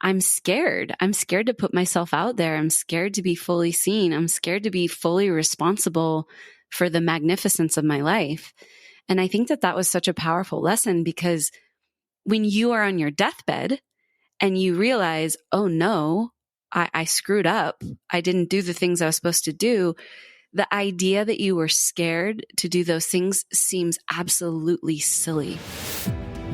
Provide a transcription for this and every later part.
I'm scared. I'm scared to put myself out there. I'm scared to be fully seen. I'm scared to be fully responsible for the magnificence of my life. And I think that that was such a powerful lesson, because when you are on your deathbed and you realize, oh no, I screwed up. I didn't do the things I was supposed to do. The idea that you were scared to do those things seems absolutely silly.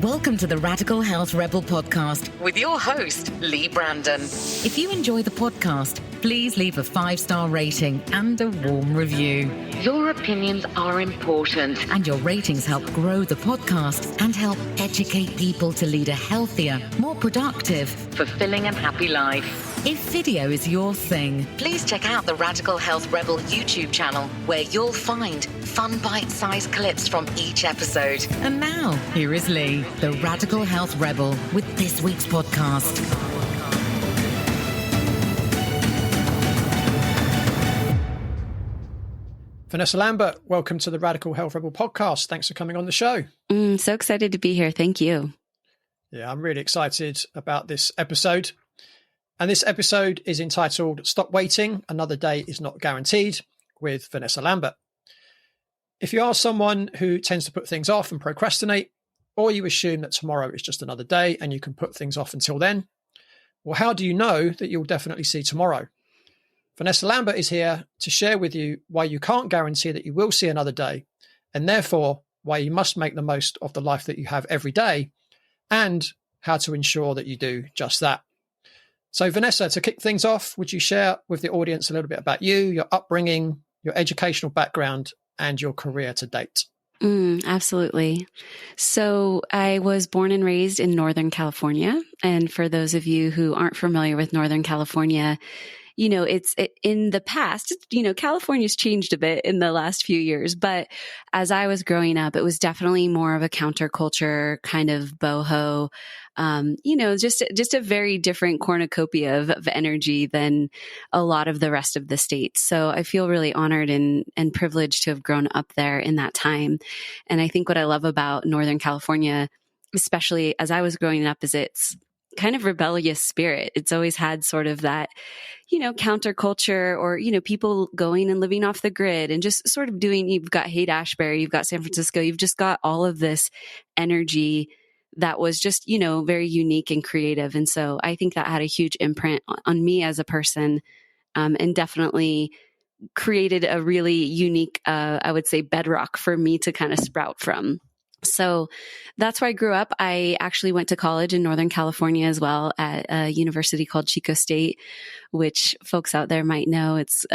Welcome to the Radical Health Rebel podcast with your host, Leigh Brandon. If you enjoy the podcast, please leave a 5-star rating and a warm review. Your opinions are important, and your ratings help grow the podcast and help educate people to lead a healthier, more productive, fulfilling and happy life. If video is your thing, please check out the Radical Health Rebel YouTube channel, where you'll find fun bite-sized clips from each episode. And now, here is Leigh, the Radical Health Rebel, with this week's podcast. Vanessa Lambert, welcome to the Radical Health Rebel podcast. Thanks for coming on the show. So excited to be here. Thank you. Yeah, I'm really excited about this episode. And this episode is entitled Stop Waiting, Another Day is Not Guaranteed, with Vanessa Lambert. If you are someone who tends to put things off and procrastinate, or you assume that tomorrow is just another day and you can put things off until then, well, how do you know that you'll definitely see tomorrow? Vanessa Lambert is here to share with you why you can't guarantee that you will see another day, and therefore why you must make the most of the life that you have every day, and how to ensure that you do just that. So Vanessa, to kick things off, would you share with the audience a little bit about you, your upbringing, your educational background, and your career to date? Absolutely. So I was born and raised in Northern California. And for those of you who aren't familiar with Northern California, you know, in the past, you know, California's changed a bit in the last few years, but as I was growing up, it was definitely more of a counterculture kind of boho, you know, just a very different cornucopia of energy than a lot of the rest of the state. So I feel really honored and privileged to have grown up there in that time. And I think what I love about Northern California, especially as I was growing up, is it's kind of rebellious spirit. It's always had sort of that, you know, counterculture, or, you know, people going and living off the grid and just sort of doing, you've got Haight-Ashbury, you've got San Francisco, you've just got all of this energy that was just, you know, very unique and creative. And so I think that had a huge imprint on me as a person, and definitely created a really unique, I would say, bedrock for me to kind of sprout from. So that's where I grew up. I actually went to college in Northern California as well, at a university called Chico State, which folks out there might know. It's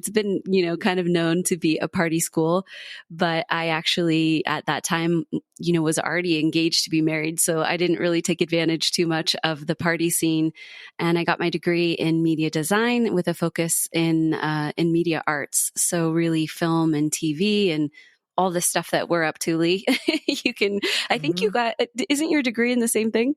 been, you know, kind of known to be a party school, but I actually at that time, you know, was already engaged to be married. So I didn't really take advantage too much of the party scene. And I got my degree in media design with a focus in media arts. So really film and TV and all the stuff that we're up to, Leigh. I think you got, isn't your degree in the same thing?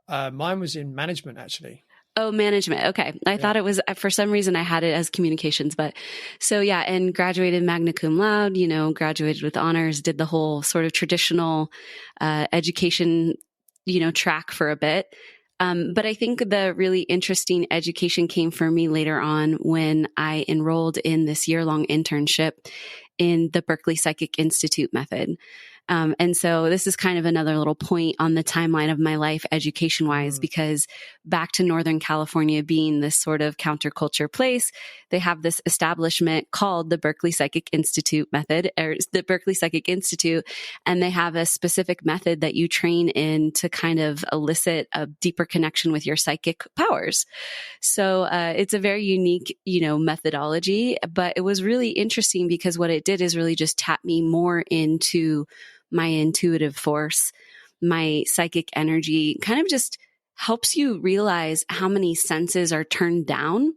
Mine was in management, actually. Oh, management. Okay. I thought it was, for some reason I had it as communications, but so yeah, and graduated magna cum laude, you know, graduated with honors, did the whole sort of traditional, education, you know, track for a bit. But I think the really interesting education came for me later on when I enrolled in this year-long internship in the Berkeley Psychic Institute method. And so this is kind of another little point on the timeline of my life education-wise, because back to Northern California being this sort of counterculture place, they have this establishment called the Berkeley Psychic Institute method, or the Berkeley Psychic Institute, and they have a specific method that you train in to kind of elicit a deeper connection with your psychic powers. So it's a very unique, you know, methodology, but it was really interesting because what it did is really just tap me more into my intuitive force, my psychic energy, kind of just helps you realize how many senses are turned down.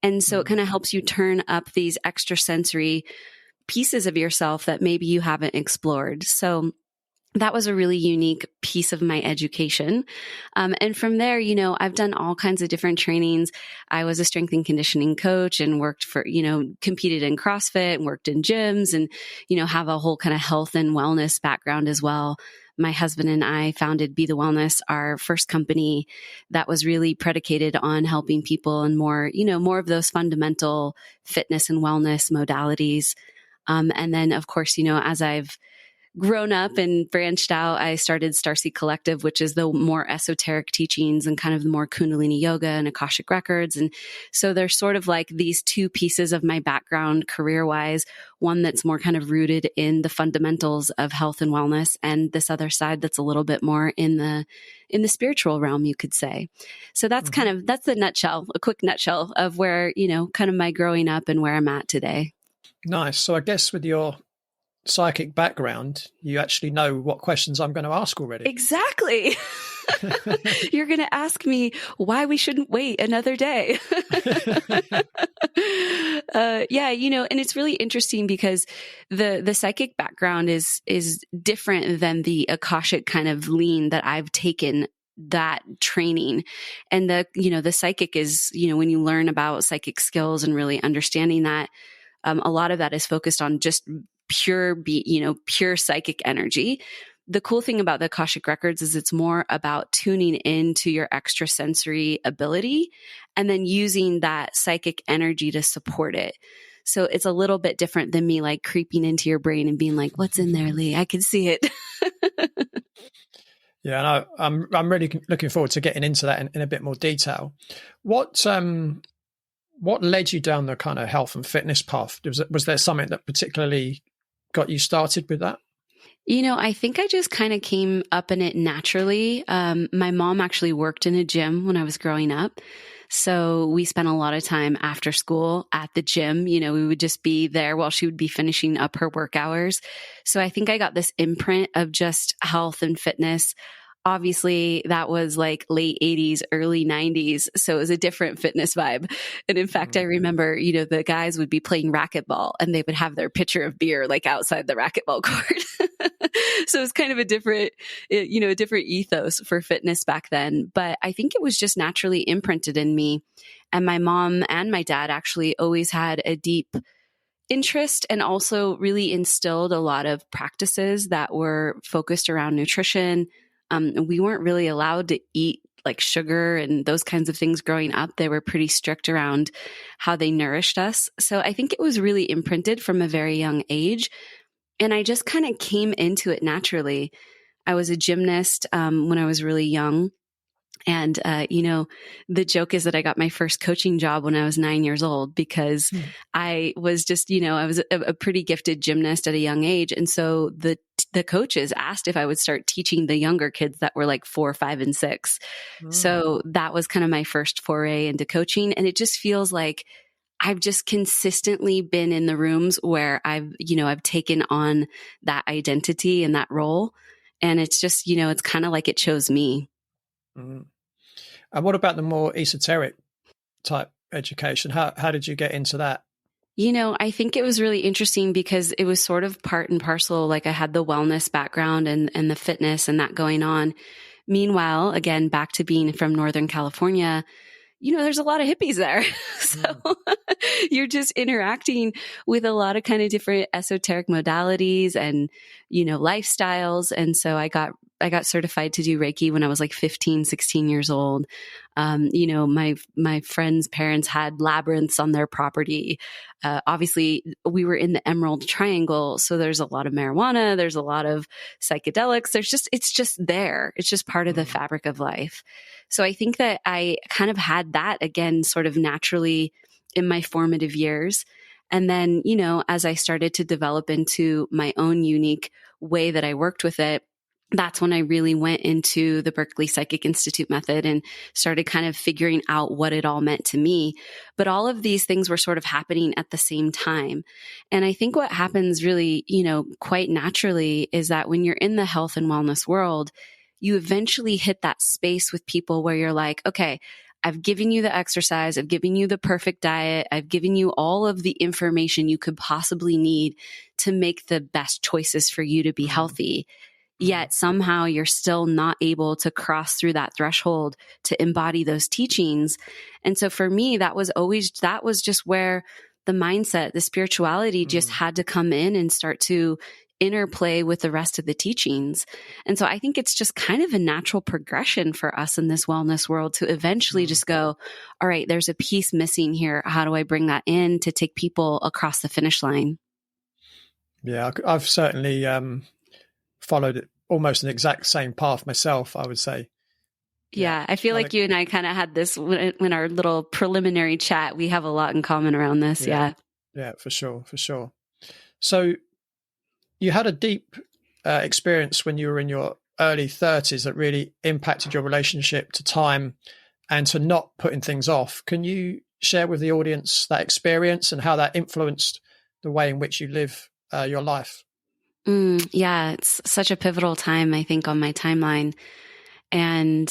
And so it kind of helps you turn up these extrasensory pieces of yourself that maybe you haven't explored. So that was a really unique piece of my education. And from there, you know, I've done all kinds of different trainings. I was a strength and conditioning coach and worked for, you know, competed in CrossFit and worked in gyms and, you know, have a whole kind of health and wellness background as well. my husband and I founded Be the Wellness, our first company that was really predicated on helping people in more, more of those fundamental fitness and wellness modalities. And then, of course, as I've grown up and branched out, I started Starseed Collective, which is the more esoteric teachings and kind of the more Kundalini yoga and Akashic records. And so there's sort of like these two pieces of my background career-wise, one that's more kind of rooted in the fundamentals of health and wellness, and this other side that's a little bit more in the spiritual realm, you could say. So that's that's the nutshell, a quick nutshell of where, kind of my growing up and where I'm at today. Nice. So I guess with your psychic background, you actually know what questions I'm going to ask already. Exactly. You're going to ask me why we shouldn't wait another day. Yeah, and it's really interesting because the psychic background is different than the Akashic kind of lean that I've taken that training. And the psychic is, when you learn about psychic skills and really understanding that, a lot of that is focused on just pure psychic energy. The cool thing about the Akashic records is it's more about tuning into your extrasensory ability and then using that psychic energy to support it. So it's a little bit different than me like creeping into your brain and being like, "What's in there, Leigh? I can see it." Yeah, and I'm really looking forward to getting into that in a bit more detail. What led you down the kind of health and fitness path? Was there something that particularly got you started with that? I think I just kind of came up in it naturally. My mom actually worked in a gym when I was growing up. So we spent a lot of time after school at the gym. We would just be there while she would be finishing up her work hours. So I think I got this imprint of just health and fitness. Obviously, that was like late 80s, early 90s. So it was a different fitness vibe. And in fact, I remember, the guys would be playing racquetball and they would have their pitcher of beer like outside the racquetball court. So it was kind of a different ethos for fitness back then. But I think it was just naturally imprinted in me. And my mom and my dad actually always had a deep interest and also really instilled a lot of practices that were focused around nutrition. We weren't really allowed to eat like sugar and those kinds of things growing up. They were pretty strict around how they nourished us. So I think it was really imprinted from a very young age. And I just kind of came into it naturally. I was a gymnast when I was really young. And, the joke is that I got my first coaching job when I was 9 years old because I was just, I was a pretty gifted gymnast at a young age. And so the coaches asked if I would start teaching the younger kids that were like 4, 5, and 6. So that was kind of my first foray into coaching. And it just feels like I've just consistently been in the rooms where I've taken on that identity and that role. And it's just, it's kind of like it chose me. And what about the more esoteric type education? How did you get into that? I think it was really interesting because it was sort of part and parcel. Like I had the wellness background and the fitness and that going on. Meanwhile, again, back to being from Northern California, there's a lot of hippies there. So you're just interacting with a lot of kind of different esoteric modalities and, lifestyles. And so I got certified to do Reiki when I was like 15, 16 years old. My friends' parents had labyrinths on their property. Obviously we were in the Emerald Triangle. So there's a lot of marijuana. There's a lot of psychedelics. It's just there. It's just part of the fabric of life. So I think that I kind of had that again, sort of naturally in my formative years. And then, as I started to develop into my own unique way that I worked with it, that's when I really went into the Berkeley Psychic Institute method and started kind of figuring out what it all meant to me. But all of these things were sort of happening at the same time. And I think what happens really, quite naturally is that when you're in the health and wellness world, you eventually hit that space with people where you're like, okay, I've given you the exercise. I've given you the perfect diet. I've given you all of the information you could possibly need to make the best choices for you to be healthy. Yet somehow you're still not able to cross through that threshold to embody those teachings. And so for me, that was just where the mindset, the spirituality just had to come in and start to interplay with the rest of the teachings. And so I think it's just kind of a natural progression for us in this wellness world to eventually just go, all right, there's a piece missing here. How do I bring that in to take people across the finish line? Yeah, I've certainly followed almost an exact same path myself, I would say. Yeah, I feel like you and I kind of had this when our little preliminary chat. We have a lot in common around this. Yeah, for sure. So you had a deep experience when you were in your early 30s that really impacted your relationship to time and to not putting things off. Can you share with the audience that experience and how that influenced the way in which you live your life? Yeah, it's such a pivotal time, I think, on my timeline. And,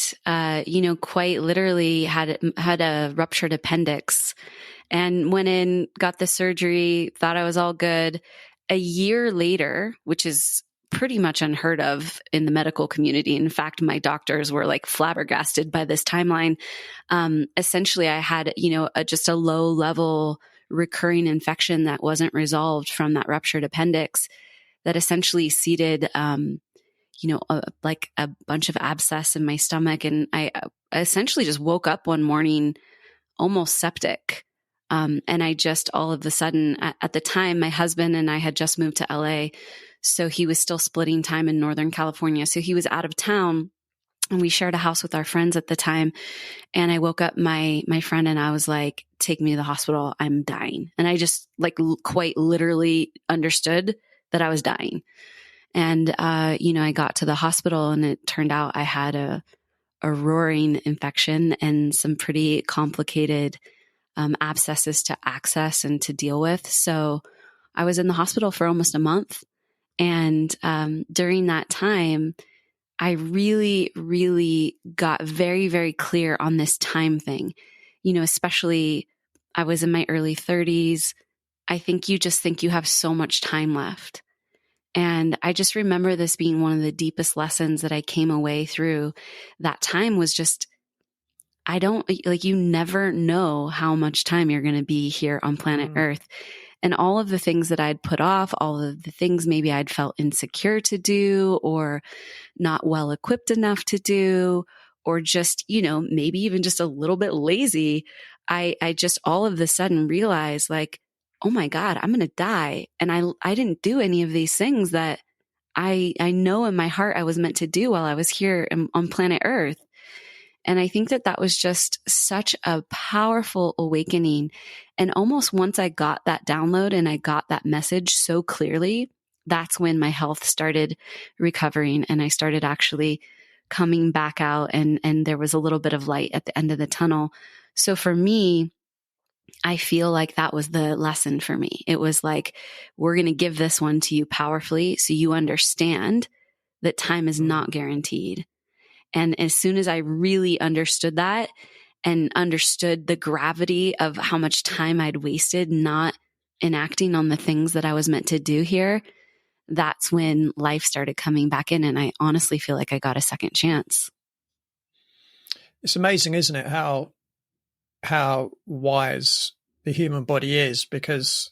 quite literally had a ruptured appendix and went in, got the surgery, thought I was all good. A year later, which is pretty much unheard of in the medical community. In fact, my doctors were like flabbergasted by this timeline. Essentially, I had, just a low level recurring infection that wasn't resolved from that ruptured appendix that essentially seeded, like a bunch of abscess in my stomach. And I essentially just woke up one morning almost septic. And I just all of a sudden, at the time, my husband and I had just moved to LA. So he was still splitting time in Northern California. So he was out of town and we shared a house with our friends at the time. And I woke up my friend and I was like, take me to the hospital. I'm dying. And I just quite literally understood that I was dying. And, I got to the hospital and it turned out I had a roaring infection and some pretty complicated abscesses to access and to deal with. So I was in the hospital for almost a month. And during that time, I really, really got very, very clear on this time thing. Especially I was in my early 30s. I think you just think you have so much time left. And I just remember this being one of the deepest lessons that I came away through that time was just, you never know how much time you're going to be here on planet Earth. And all of the things that I'd put off, all of the things maybe I'd felt insecure to do or not well equipped enough to do, or just, maybe even just a little bit lazy. I just all of a sudden realized oh my God, I'm going to die. And I didn't do any of these things that I know in my heart I was meant to do while I was here on planet Earth. And I think that was just such a powerful awakening. And almost once I got that download and I got that message so clearly, that's when my health started recovering and I started actually coming back out and there was a little bit of light at the end of the tunnel. So for me, I feel like that was the lesson for me. It was like, we're going to give this one to you powerfully so you understand that time is not guaranteed. And as soon as I really understood that and understood the gravity of how much time I'd wasted not enacting on the things that I was meant to do here, that's when life started coming back in. And I honestly feel like I got a second chance. It's amazing, isn't it? How wise the human body is, because,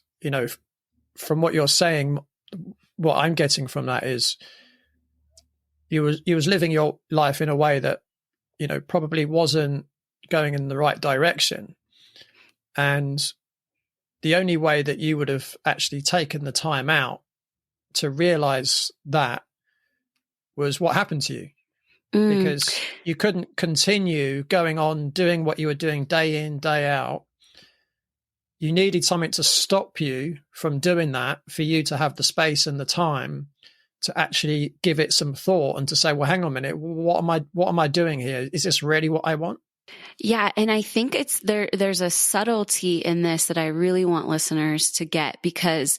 from what you're saying, what I'm getting from that is you was living your life in a way that, probably wasn't going in the right direction. And the only way that you would have actually taken the time out to realize that was what happened to you. Because you couldn't continue going on doing what you were doing day in, day out. You needed something to stop you from doing that for you to have the space and the time to actually give it some thought and to say, well, hang on a minute, what am I doing here? Is this really what I want? Yeah. And I think there's a subtlety in this that I really want listeners to get, because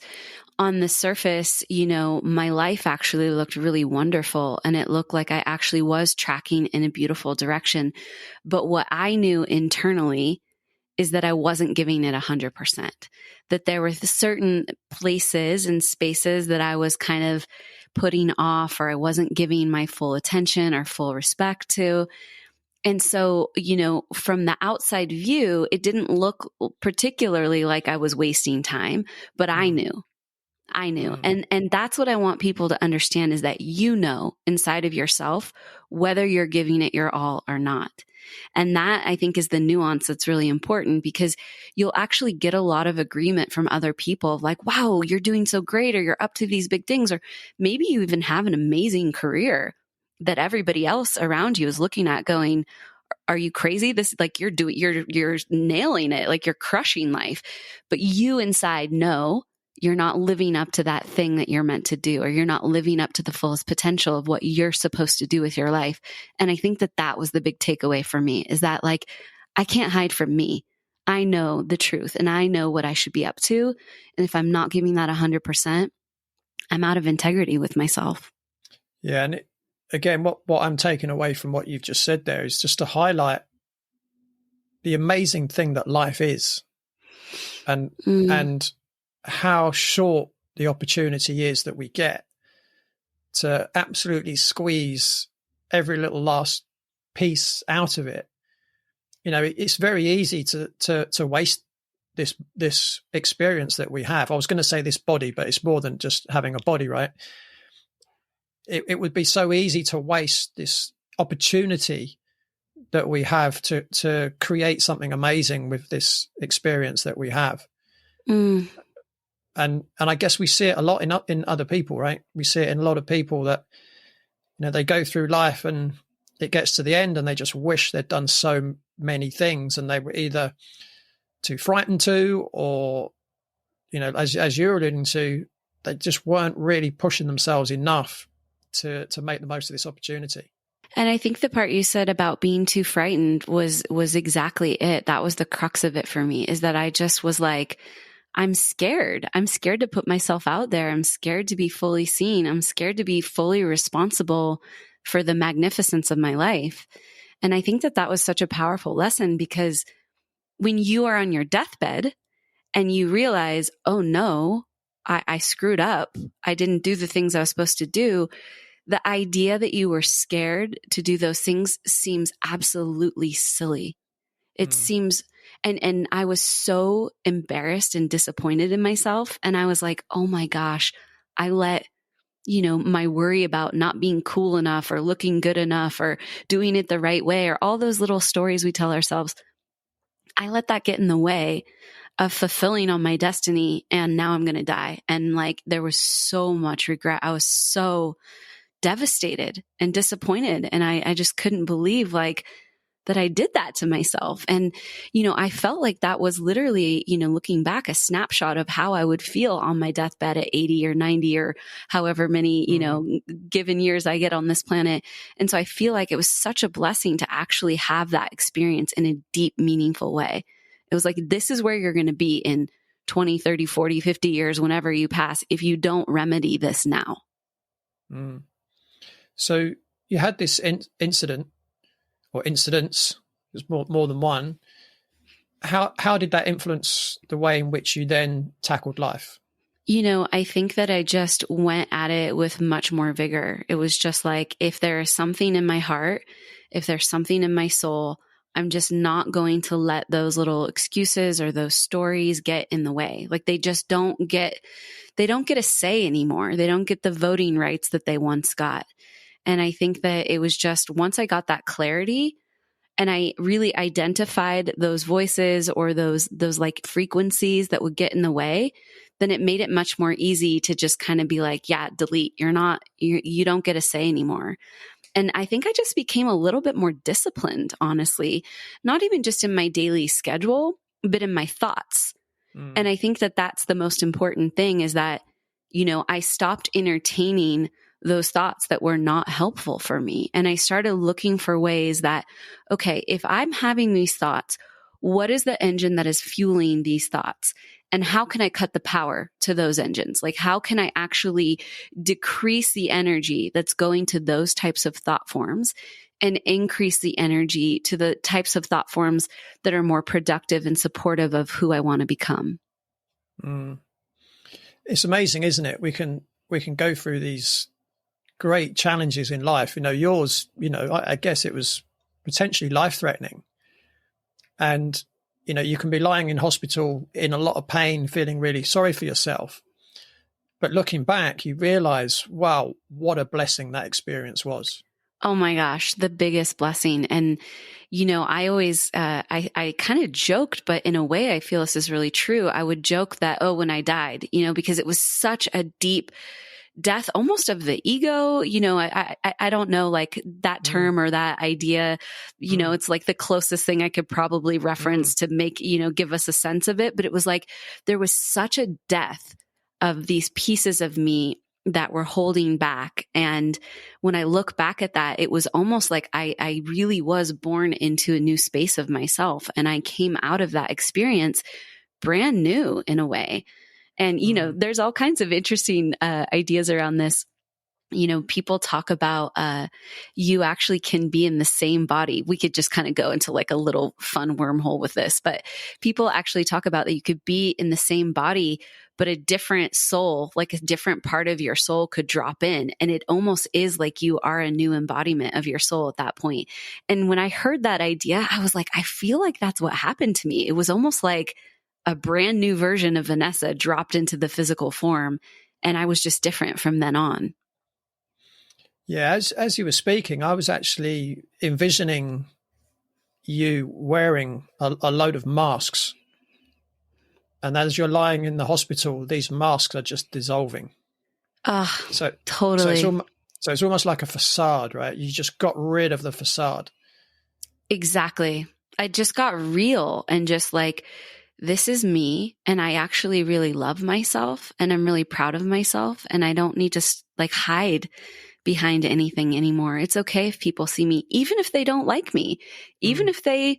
on the surface, my life actually looked really wonderful and it looked like I actually was tracking in a beautiful direction. But what I knew internally is that I wasn't giving it 100%, that there were certain places and spaces that I was kind of putting off, or I wasn't giving my full attention or full respect to. And so, from the outside view, it didn't look particularly like I was wasting time, but I knew. I knew. And that's what I want people to understand, is that you know inside of yourself whether you're giving it your all or not. And that, I think, is the nuance that's really important, because you'll actually get a lot of agreement from other people of like, wow, you're doing so great, or you're up to these big things, or maybe you even have an amazing career that everybody else around you is looking at going, are you crazy? This, like, you're nailing it. Like, you're crushing life, but you inside know you're not living up to that thing that you're meant to do, or you're not living up to the fullest potential of what you're supposed to do with your life. And I think that that was the big takeaway for me, is that, like, I can't hide from me. I know the truth and I know what I should be up to. And if I'm not giving that 100%, I'm out of integrity with myself. Yeah. And again, what I'm taking away from what you've just said there is just to highlight the amazing thing that life is, and how short the opportunity is that we get to absolutely squeeze every little last piece out of it. You know, it's very easy to waste this experience that we have. I was going to say this body, but it's more than just having a body, right? It would be so easy to waste this opportunity that we have to create something amazing with this experience that we have. And I guess we see it a lot in other people, right? We see it in a lot of people that, you know, they go through life and it gets to the end and they just wish they'd done so many things, and they were either too frightened to, or, you know, as you're alluding to, they just weren't really pushing themselves enough to make the most of this opportunity. And I think the part you said about being too frightened was exactly it. That was the crux of it for me, is that I just was like, I'm scared. I'm scared to put myself out there. I'm scared to be fully seen. I'm scared to be fully responsible for the magnificence of my life. And I think that was such a powerful lesson, because when you are on your deathbed and you realize, oh no, I screwed up, I didn't do the things I was supposed to do, the idea that you were scared to do those things seems absolutely silly. It seems, and I was so embarrassed and disappointed in myself. And I was like, oh my gosh, I let, you know, my worry about not being cool enough or looking good enough or doing it the right way, or all those little stories we tell ourselves, I let that get in the way of fulfilling on my destiny. And now I'm going to die. And like, there was so much regret. I was so devastated and disappointed. And I just couldn't believe like that I did that to myself. And, you know, I felt like that was literally, you know, looking back, a snapshot of how I would feel on my deathbed at 80 or 90 or however many, you know, given years I get on this planet. And so I feel like it was such a blessing to actually have that experience in a deep, meaningful way. It was like, this is where you're going to be in 20, 30, 40, 50 years, whenever you pass, if you don't remedy this now. So you had this incident, or incidents, there's more than one. How did that influence the way in which you then tackled life? You know, I think that I just went at it with much more vigor. It was just like, if there is something in my heart, if there's something in my soul, I'm just not going to let those little excuses or those stories get in the way. Like, they just don't get a say anymore. They don't get the voting rights that they once got. And I think that it was just, once I got that clarity and I really identified those voices or those like frequencies that would get in the way, then it made it much more easy to just kind of be like, yeah, delete. You don't get a say anymore. And I think I just became a little bit more disciplined, honestly, not even just in my daily schedule, but in my thoughts. And I think that that's the most important thing, is that, you know, I stopped entertaining those thoughts that were not helpful for me. And I started looking for ways that, okay, if I'm having these thoughts, what is the engine that is fueling these thoughts? And how can I cut the power to those engines? Like, how can I actually decrease the energy that's going to those types of thought forms and increase the energy to the types of thought forms that are more productive and supportive of who I want to become? It's amazing, isn't it? We can go through these great challenges in life. You know, yours, you know, I guess it was potentially life-threatening. And, you know, you can be lying in hospital in a lot of pain, feeling really sorry for yourself. But looking back, you realize, wow, what a blessing that experience was. Oh my gosh, the biggest blessing. And, I always, I kind of joked, but in a way, I feel this is really true. I would joke that, oh, when I died, because it was such a deep death, almost of the ego. I don't know, like that term or that idea, it's like the closest thing I could probably reference to make, give us a sense of it. But it was like, there was such a death of these pieces of me that were holding back. And when I look back at that, it was almost like I really was born into a new space of myself. And I came out of that experience brand new in a way. And, there's all kinds of interesting ideas around this. People talk about you actually can be in the same body. We could just kind of go into like a little fun wormhole with this, but people actually talk about that you could be in the same body, but a different soul, like a different part of your soul could drop in. And it almost is like you are a new embodiment of your soul at that point. And when I heard that idea, I was like, I feel like that's what happened to me. It was almost like a brand new version of Vanessa dropped into the physical form. And I was just different from then on. Yeah, as you were speaking, I was actually envisioning you wearing a load of masks. And as you're lying in the hospital, these masks are just dissolving. So totally. So it's almost like a facade, right? You just got rid of the facade. Exactly. I just got real and just like, this is me. And I actually really love myself and I'm really proud of myself. And I don't need to like hide behind anything anymore. It's okay if people see me, even if they don't like me, even if they,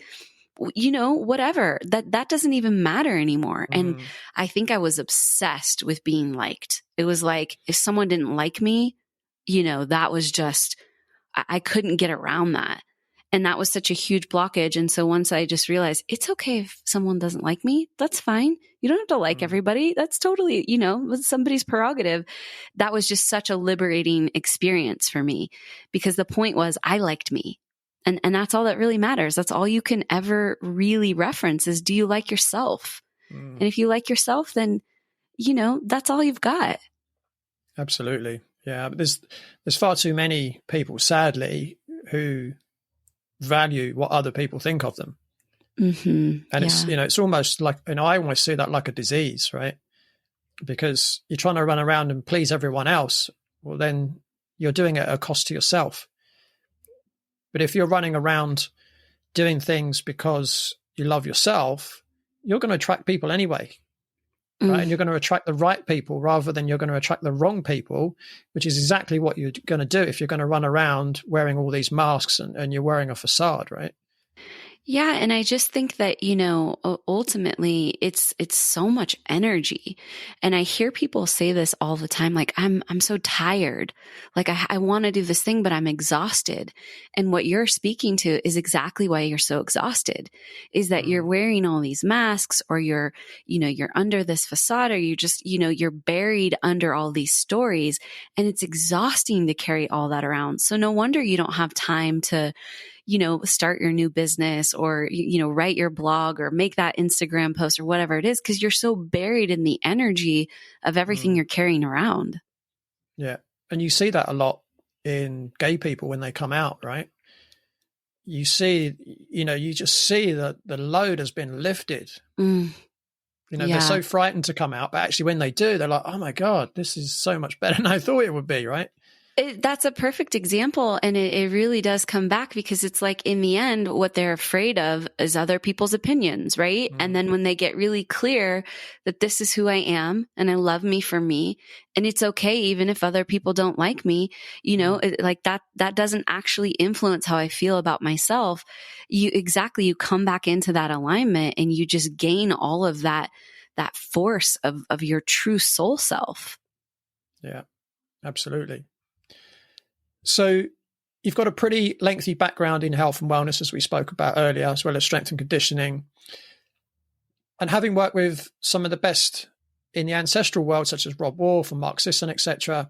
whatever, that doesn't even matter anymore. And I think I was obsessed with being liked. It was like, if someone didn't like me, that was just, I couldn't get around that. And that was such a huge blockage. And so once I just realized it's okay if someone doesn't like me, that's fine. You don't have to like everybody. That's totally, somebody's prerogative. That was just such a liberating experience for me because the point was I liked me. And that's all that really matters. That's all you can ever really reference is, do you like yourself? And if you like yourself, then, that's all you've got. Absolutely. Yeah. But there's far too many people, sadly, who value what other people think of them. And it's almost like, I almost see that like a disease, right? Because you're trying to run around and please everyone else. Well, then you're doing it at a cost to yourself. But if you're running around doing things because you love yourself, you're going to attract people anyway. Right? And you're going to attract the right people rather than you're going to attract the wrong people, which is exactly what you're going to do if you're going to run around wearing all these masks and you're wearing a facade, right? Yeah. And I just think that, ultimately it's so much energy. And I hear people say this all the time, like, I'm so tired. Like I want to do this thing, but I'm exhausted. And what you're speaking to is exactly why you're so exhausted is that you're wearing all these masks or you're under this facade or you just, you're buried under all these stories and it's exhausting to carry all that around. So no wonder you don't have time to, start your new business or, write your blog or make that Instagram post or whatever it is, because you're so buried in the energy of everything you're carrying around. Yeah. And you see that a lot in gay people when they come out, right? You see, you just see that the load has been lifted. They're so frightened to come out, but actually when they do, they're like, oh my God, this is so much better than I thought it would be, right? That's a perfect example. And it really does come back because it's like in the end, what they're afraid of is other people's opinions, right? And then when they get really clear that this is who I am and I love me for me, and it's okay even if other people don't like me, like that doesn't actually influence how I feel about myself. You come back into that alignment and you just gain all of that force of your true soul self. Yeah, absolutely. So you've got a pretty lengthy background in health and wellness, as we spoke about earlier, as well as strength and conditioning. And having worked with some of the best in the ancestral world, such as Rob Wolf and Mark Sisson, etc.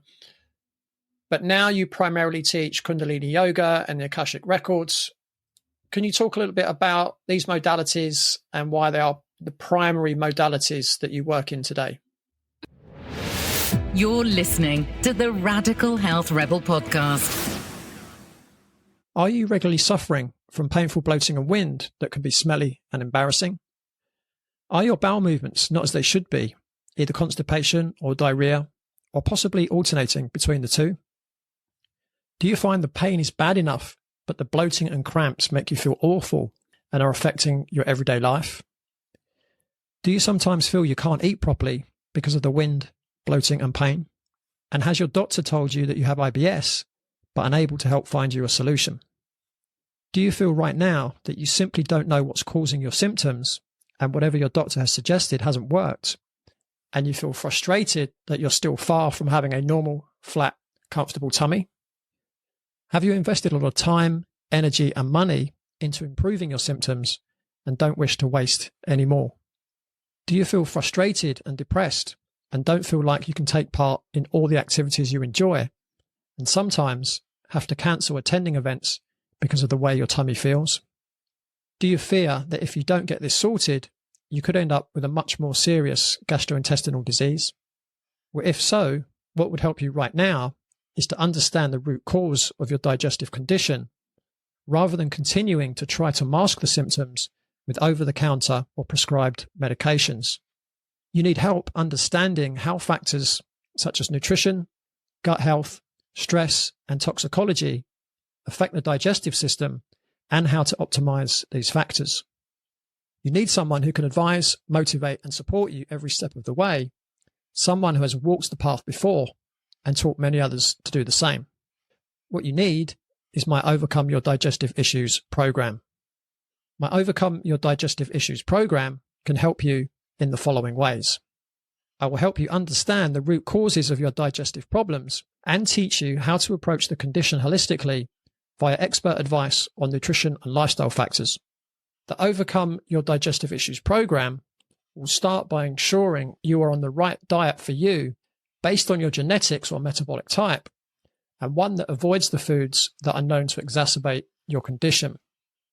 But now you primarily teach Kundalini yoga and the Akashic records. Can you talk a little bit about these modalities and why they are the primary modalities that you work in today? You're listening to the Radical Health Rebel podcast. Are you regularly suffering from painful bloating and wind that can be smelly and embarrassing? Are your bowel movements not as they should be, either constipation or diarrhea, or possibly alternating between the two? Do you find the pain is bad enough, but the bloating and cramps make you feel awful and are affecting your everyday life? Do you sometimes feel you can't eat properly because of the wind, bloating and pain? And has your doctor told you that you have IBS, but unable to help find you a solution? Do you feel right now that you simply don't know what's causing your symptoms and whatever your doctor has suggested hasn't worked? And you feel frustrated that you're still far from having a normal, flat, comfortable tummy? Have you invested a lot of time, energy and money into improving your symptoms and don't wish to waste any more? Do you feel frustrated and depressed and don't feel like you can take part in all the activities you enjoy, and sometimes have to cancel attending events because of the way your tummy feels? Do you fear that if you don't get this sorted, you could end up with a much more serious gastrointestinal disease? Well, if so, what would help you right now is to understand the root cause of your digestive condition, rather than continuing to try to mask the symptoms with over-the-counter or prescribed medications. You need help understanding how factors such as nutrition, gut health, stress, and toxicology affect the digestive system and how to optimize these factors. You need someone who can advise, motivate, and support you every step of the way, someone who has walked the path before and taught many others to do the same. What you need is my Overcome Your Digestive Issues program. My Overcome Your Digestive Issues program can help you in the following ways. I will help you understand the root causes of your digestive problems and teach you how to approach the condition holistically via expert advice on nutrition and lifestyle factors. The Overcome Your Digestive Issues program will start by ensuring you are on the right diet for you based on your genetics or metabolic type, and one that avoids the foods that are known to exacerbate your condition.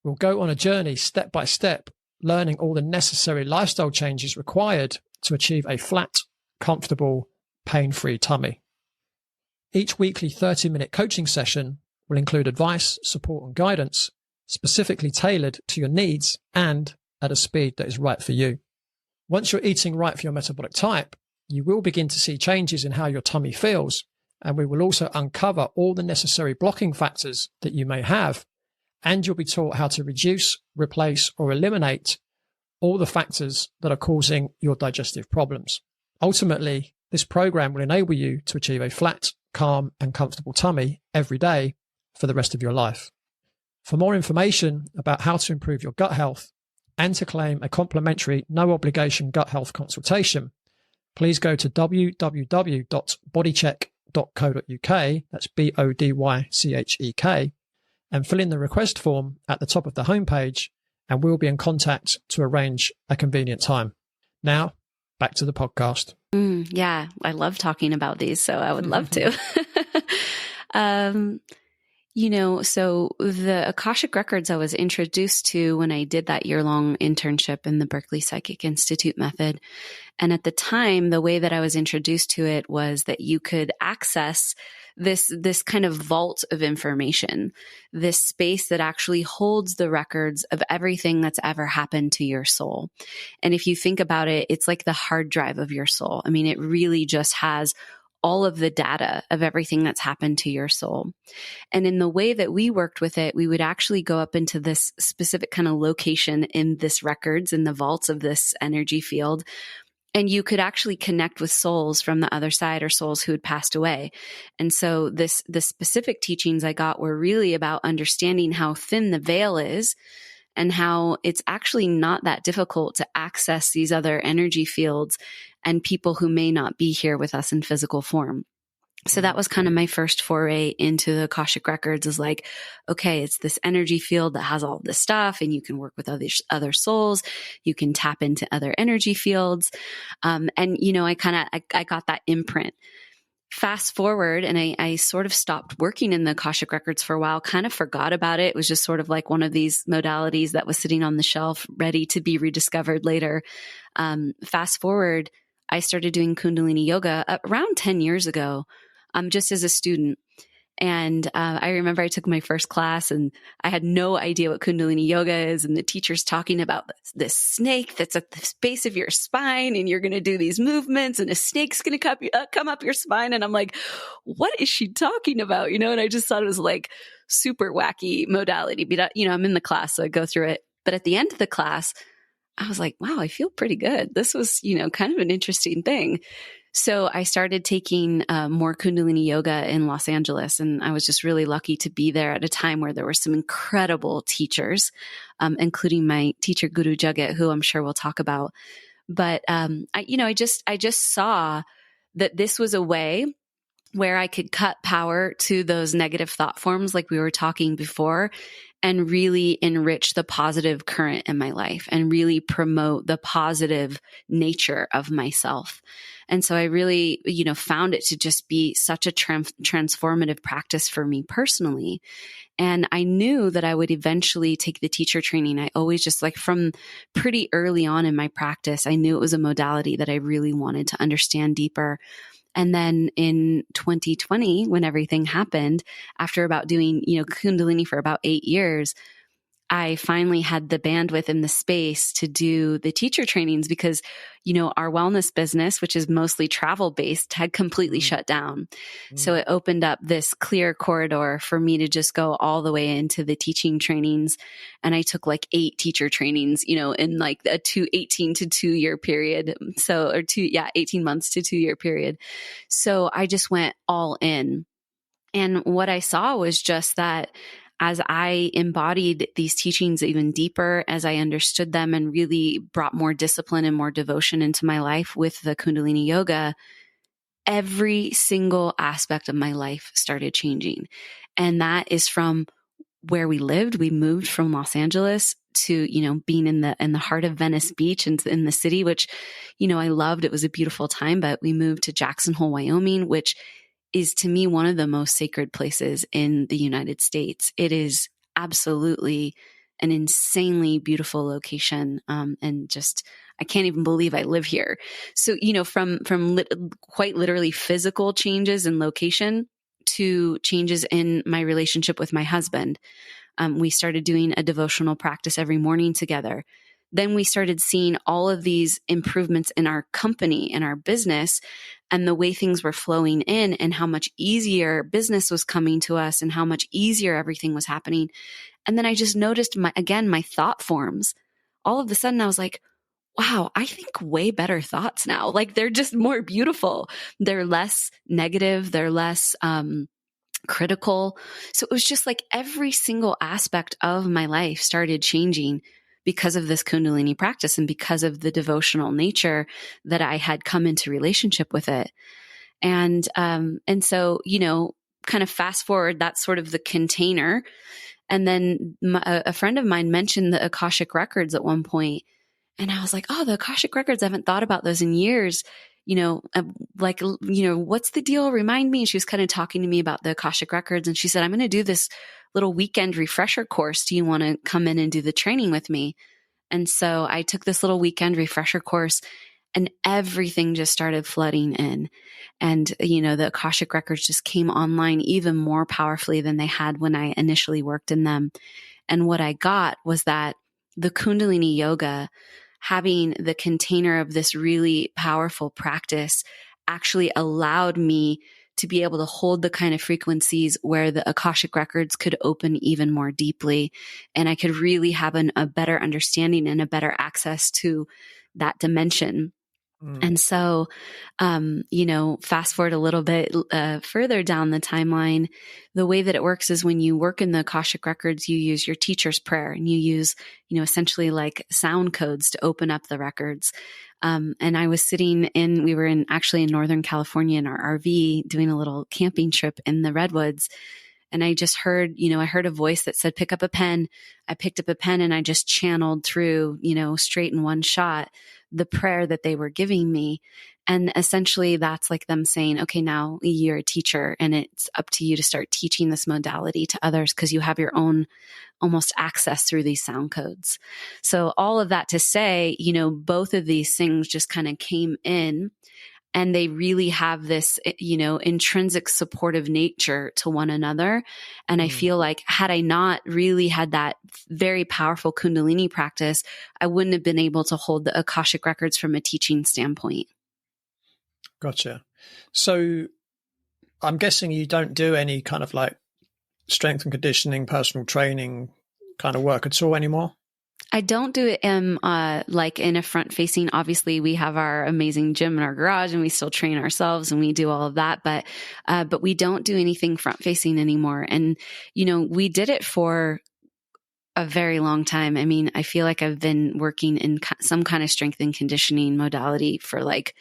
We'll go on a journey step by step, learning all the necessary lifestyle changes required to achieve a flat, comfortable, pain-free tummy. Each weekly 30-minute coaching session will include advice, support and guidance specifically tailored to your needs and at a speed that is right for you. Once you're eating right for your metabolic type, you will begin to see changes in how your tummy feels, and we will also uncover all the necessary blocking factors that you may have, and you'll be taught how to reduce, replace, or eliminate all the factors that are causing your digestive problems. Ultimately, this program will enable you to achieve a flat, calm, and comfortable tummy every day for the rest of your life. For more information about how to improve your gut health and to claim a complimentary, no-obligation gut health consultation, please go to www.bodycheck.co.uk, that's BODYCHEK, and fill in the request form at the top of the homepage, and we'll be in contact to arrange a convenient time. Now, back to the podcast. Yeah, I love talking about these, so I would love to. So the Akashic records I was introduced to when I did that year-long internship in the Berkeley Psychic Institute method. And at the time, the way that I was introduced to it was that you could access this kind of vault of information, this space that actually holds the records of everything that's ever happened to your soul. And if you think about it, it's like the hard drive of your soul. I mean, it really just has all of the data of everything that's happened to your soul. And in the way that we worked with it, we would actually go up into this specific kind of location in this records, in the vaults of this energy field. And you could actually connect with souls from the other side or souls who had passed away. And so the specific teachings I got were really about understanding how thin the veil is and how it's actually not that difficult to access these other energy fields and people who may not be here with us in physical form. So that was kind of my first foray into the Akashic records, is like, okay, it's this energy field that has all this stuff, and you can work with other souls. You can tap into other energy fields. And I got that imprint. Fast forward, and I sort of stopped working in the Akashic records for a while, kind of forgot about it. It was just sort of like one of these modalities that was sitting on the shelf, ready to be rediscovered later. Fast forward, I started doing Kundalini yoga around 10 years ago, just as a student. And I remember I took my first class and I had no idea what Kundalini yoga is. And the teacher's talking about this snake that's at the base of your spine, and you're going to do these movements, and a snake's going to come up your spine. And I'm like, what is she talking about? And I just thought it was like super wacky modality. But, I'm in the class, so I go through it. But at the end of the class, I was like, wow, I feel pretty good. This was, kind of an interesting thing. So I started taking more Kundalini yoga in Los Angeles, and I was just really lucky to be there at a time where there were some incredible teachers, including my teacher Guru Jagat, who I'm sure we'll talk about. But I just saw that this was a way where I could cut power to those negative thought forms, like we were talking before, and really enrich the positive current in my life and really promote the positive nature of myself. And so I really, found it to just be such a transformative practice for me personally. And I knew that I would eventually take the teacher training. I always just from pretty early on in my practice, I knew it was a modality that I really wanted to understand deeper. And then in 2020, when everything happened, after about doing, Kundalini for about 8 years, I finally had the bandwidth and the space to do the teacher trainings because, our wellness business, which is mostly travel based, had completely shut down. So it opened up this clear corridor for me to just go all the way into the teaching trainings. And I took 8 teacher trainings, in a 18 to 2 year period. 18 months to 2 year period. So I just went all in. And what I saw was just that as I embodied these teachings even deeper, as I understood them and really brought more discipline and more devotion into my life with the Kundalini yoga, every single aspect of my life started changing. And that is from where we lived. We moved from Los Angeles to, being in the heart of Venice Beach and in the city, which, I loved. It was a beautiful time, but we moved to Jackson Hole, Wyoming, which is to me one of the most sacred places in the United States. It is absolutely an insanely beautiful location. And just, I can't even believe I live here. So, from quite literally physical changes in location to changes in my relationship with my husband. We started doing a devotional practice every morning together. Then we started seeing all of these improvements in our company and our business and the way things were flowing in and how much easier business was coming to us and how much easier everything was happening. And then I just noticed my thought forms. All of a sudden I was like, wow, I think way better thoughts now. They're just more beautiful. They're less negative. They're less, critical. So it was just every single aspect of my life started changing because of this Kundalini practice and because of the devotional nature that I had come into relationship with it. And so, kind of fast forward, that's sort of the container. And then a friend of mine mentioned the Akashic records at one point. And I was like, oh, the Akashic records, I haven't thought about those in years. What's the deal? Remind me. And she was kind of talking to me about the Akashic records. And she said, I'm going to do this little weekend refresher course. Do you want to come in and do the training with me? And so I took this little weekend refresher course and everything just started flooding in. And, the Akashic records just came online even more powerfully than they had when I initially worked in them. And what I got was that the Kundalini yoga, having the container of this really powerful practice, actually allowed me to be able to hold the kind of frequencies where the Akashic records could open even more deeply. And I could really have a better understanding and a better access to that dimension. And so, fast forward a little bit further down the timeline, the way that it works is when you work in the Akashic records, you use your teacher's prayer and you use, essentially sound codes to open up the records. And I was we were actually in Northern California in our RV doing a little camping trip in the redwoods. And I just heard, I heard a voice that said, pick up a pen. I picked up a pen and I just channeled through, straight in one shot, the prayer that they were giving me. And essentially that's like them saying, okay, now you're a teacher and it's up to you to start teaching this modality to others because you have your own almost access through these sound codes. So all of that to say, both of these things just kind of came in, and they really have this, intrinsic supportive nature to one another. And I feel like had I not really had that very powerful Kundalini practice, I wouldn't have been able to hold the Akashic records from a teaching standpoint. Gotcha. So I'm guessing you don't do any kind of like strength and conditioning, personal training kind of work at all anymore? I don't do it like in a front facing. Obviously, we have our amazing gym in our garage and we still train ourselves and we do all of that. But we don't do anything front facing anymore. And, we did it for a very long time. I mean, I feel like I've been working in some kind of strength and conditioning modality for like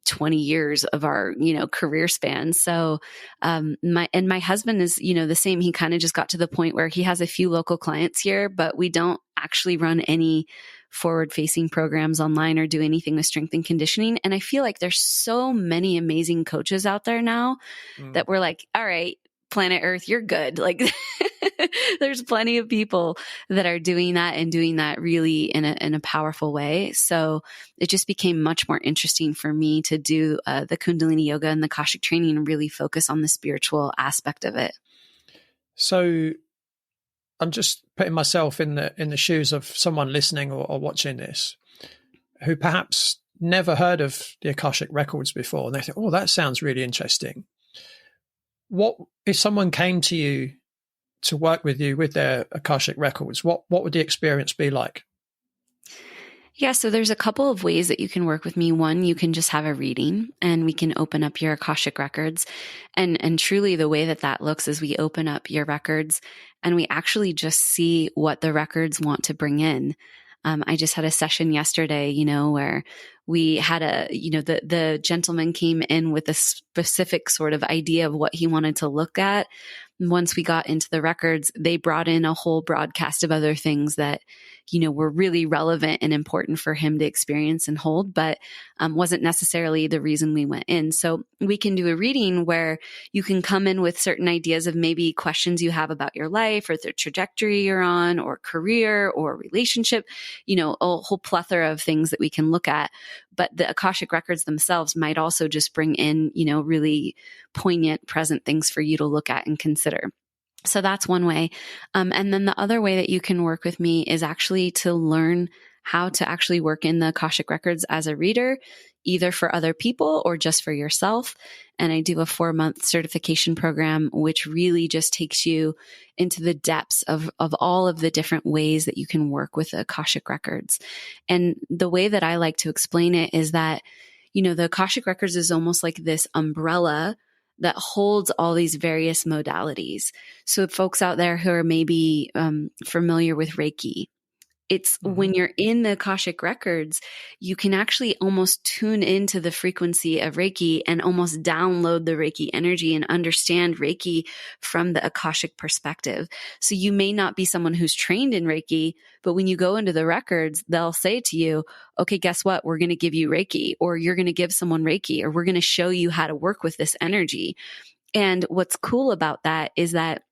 20 years of our, career span. So, my husband is, the same. He kind of just got to the point where he has a few local clients here, but we don't actually run any forward facing programs online or do anything with strength and conditioning. And I feel like there's so many amazing coaches out there now that we're like, all right, planet Earth, you're good. Like there's plenty of people that are doing that and doing that really in a powerful way. So it just became much more interesting for me to do the Kundalini yoga and the Akashic training and really focus on the spiritual aspect of it. So I'm just putting myself in the shoes of someone listening or watching this who perhaps never heard of the Akashic records before. And they think, oh, that sounds really interesting. What if someone came to you to work with you with their Akashic records? What would the experience be like? Yeah, so there's a couple of ways that you can work with me. One, you can just have a reading and we can open up your Akashic records. And truly the way that looks is we open up your records and we actually just see what the records want to bring in. I just had a session yesterday, where we had the gentleman came in with a specific sort of idea of what he wanted to look at. Once we got into the records, they brought in a whole broadcast of other things that, were really relevant and important for him to experience and hold, but wasn't necessarily the reason we went in. So we can do a reading where you can come in with certain ideas of maybe questions you have about your life or the trajectory you're on or career or relationship, a whole plethora of things that we can look at. But the Akashic records themselves might also just bring in, really poignant present things for you to look at and consider. So that's one way. And then the other way that you can work with me is actually to learn how to actually work in the Akashic records as a reader, either for other people or just for yourself. And I do a 4-month certification program, which really just takes you into the depths of all of the different ways that you can work with the Akashic records. And the way that I like to explain it is that, the Akashic records is almost like this umbrella that holds all these various modalities. So folks out there who are maybe familiar with Reiki, it's when you're in the Akashic records, you can actually almost tune into the frequency of Reiki and almost download the Reiki energy and understand Reiki from the Akashic perspective. So you may not be someone who's trained in Reiki, but when you go into the records, they'll say to you, okay, guess what? We're going to give you Reiki, or you're going to give someone Reiki, or we're going to show you how to work with this energy. And what's cool about that is that,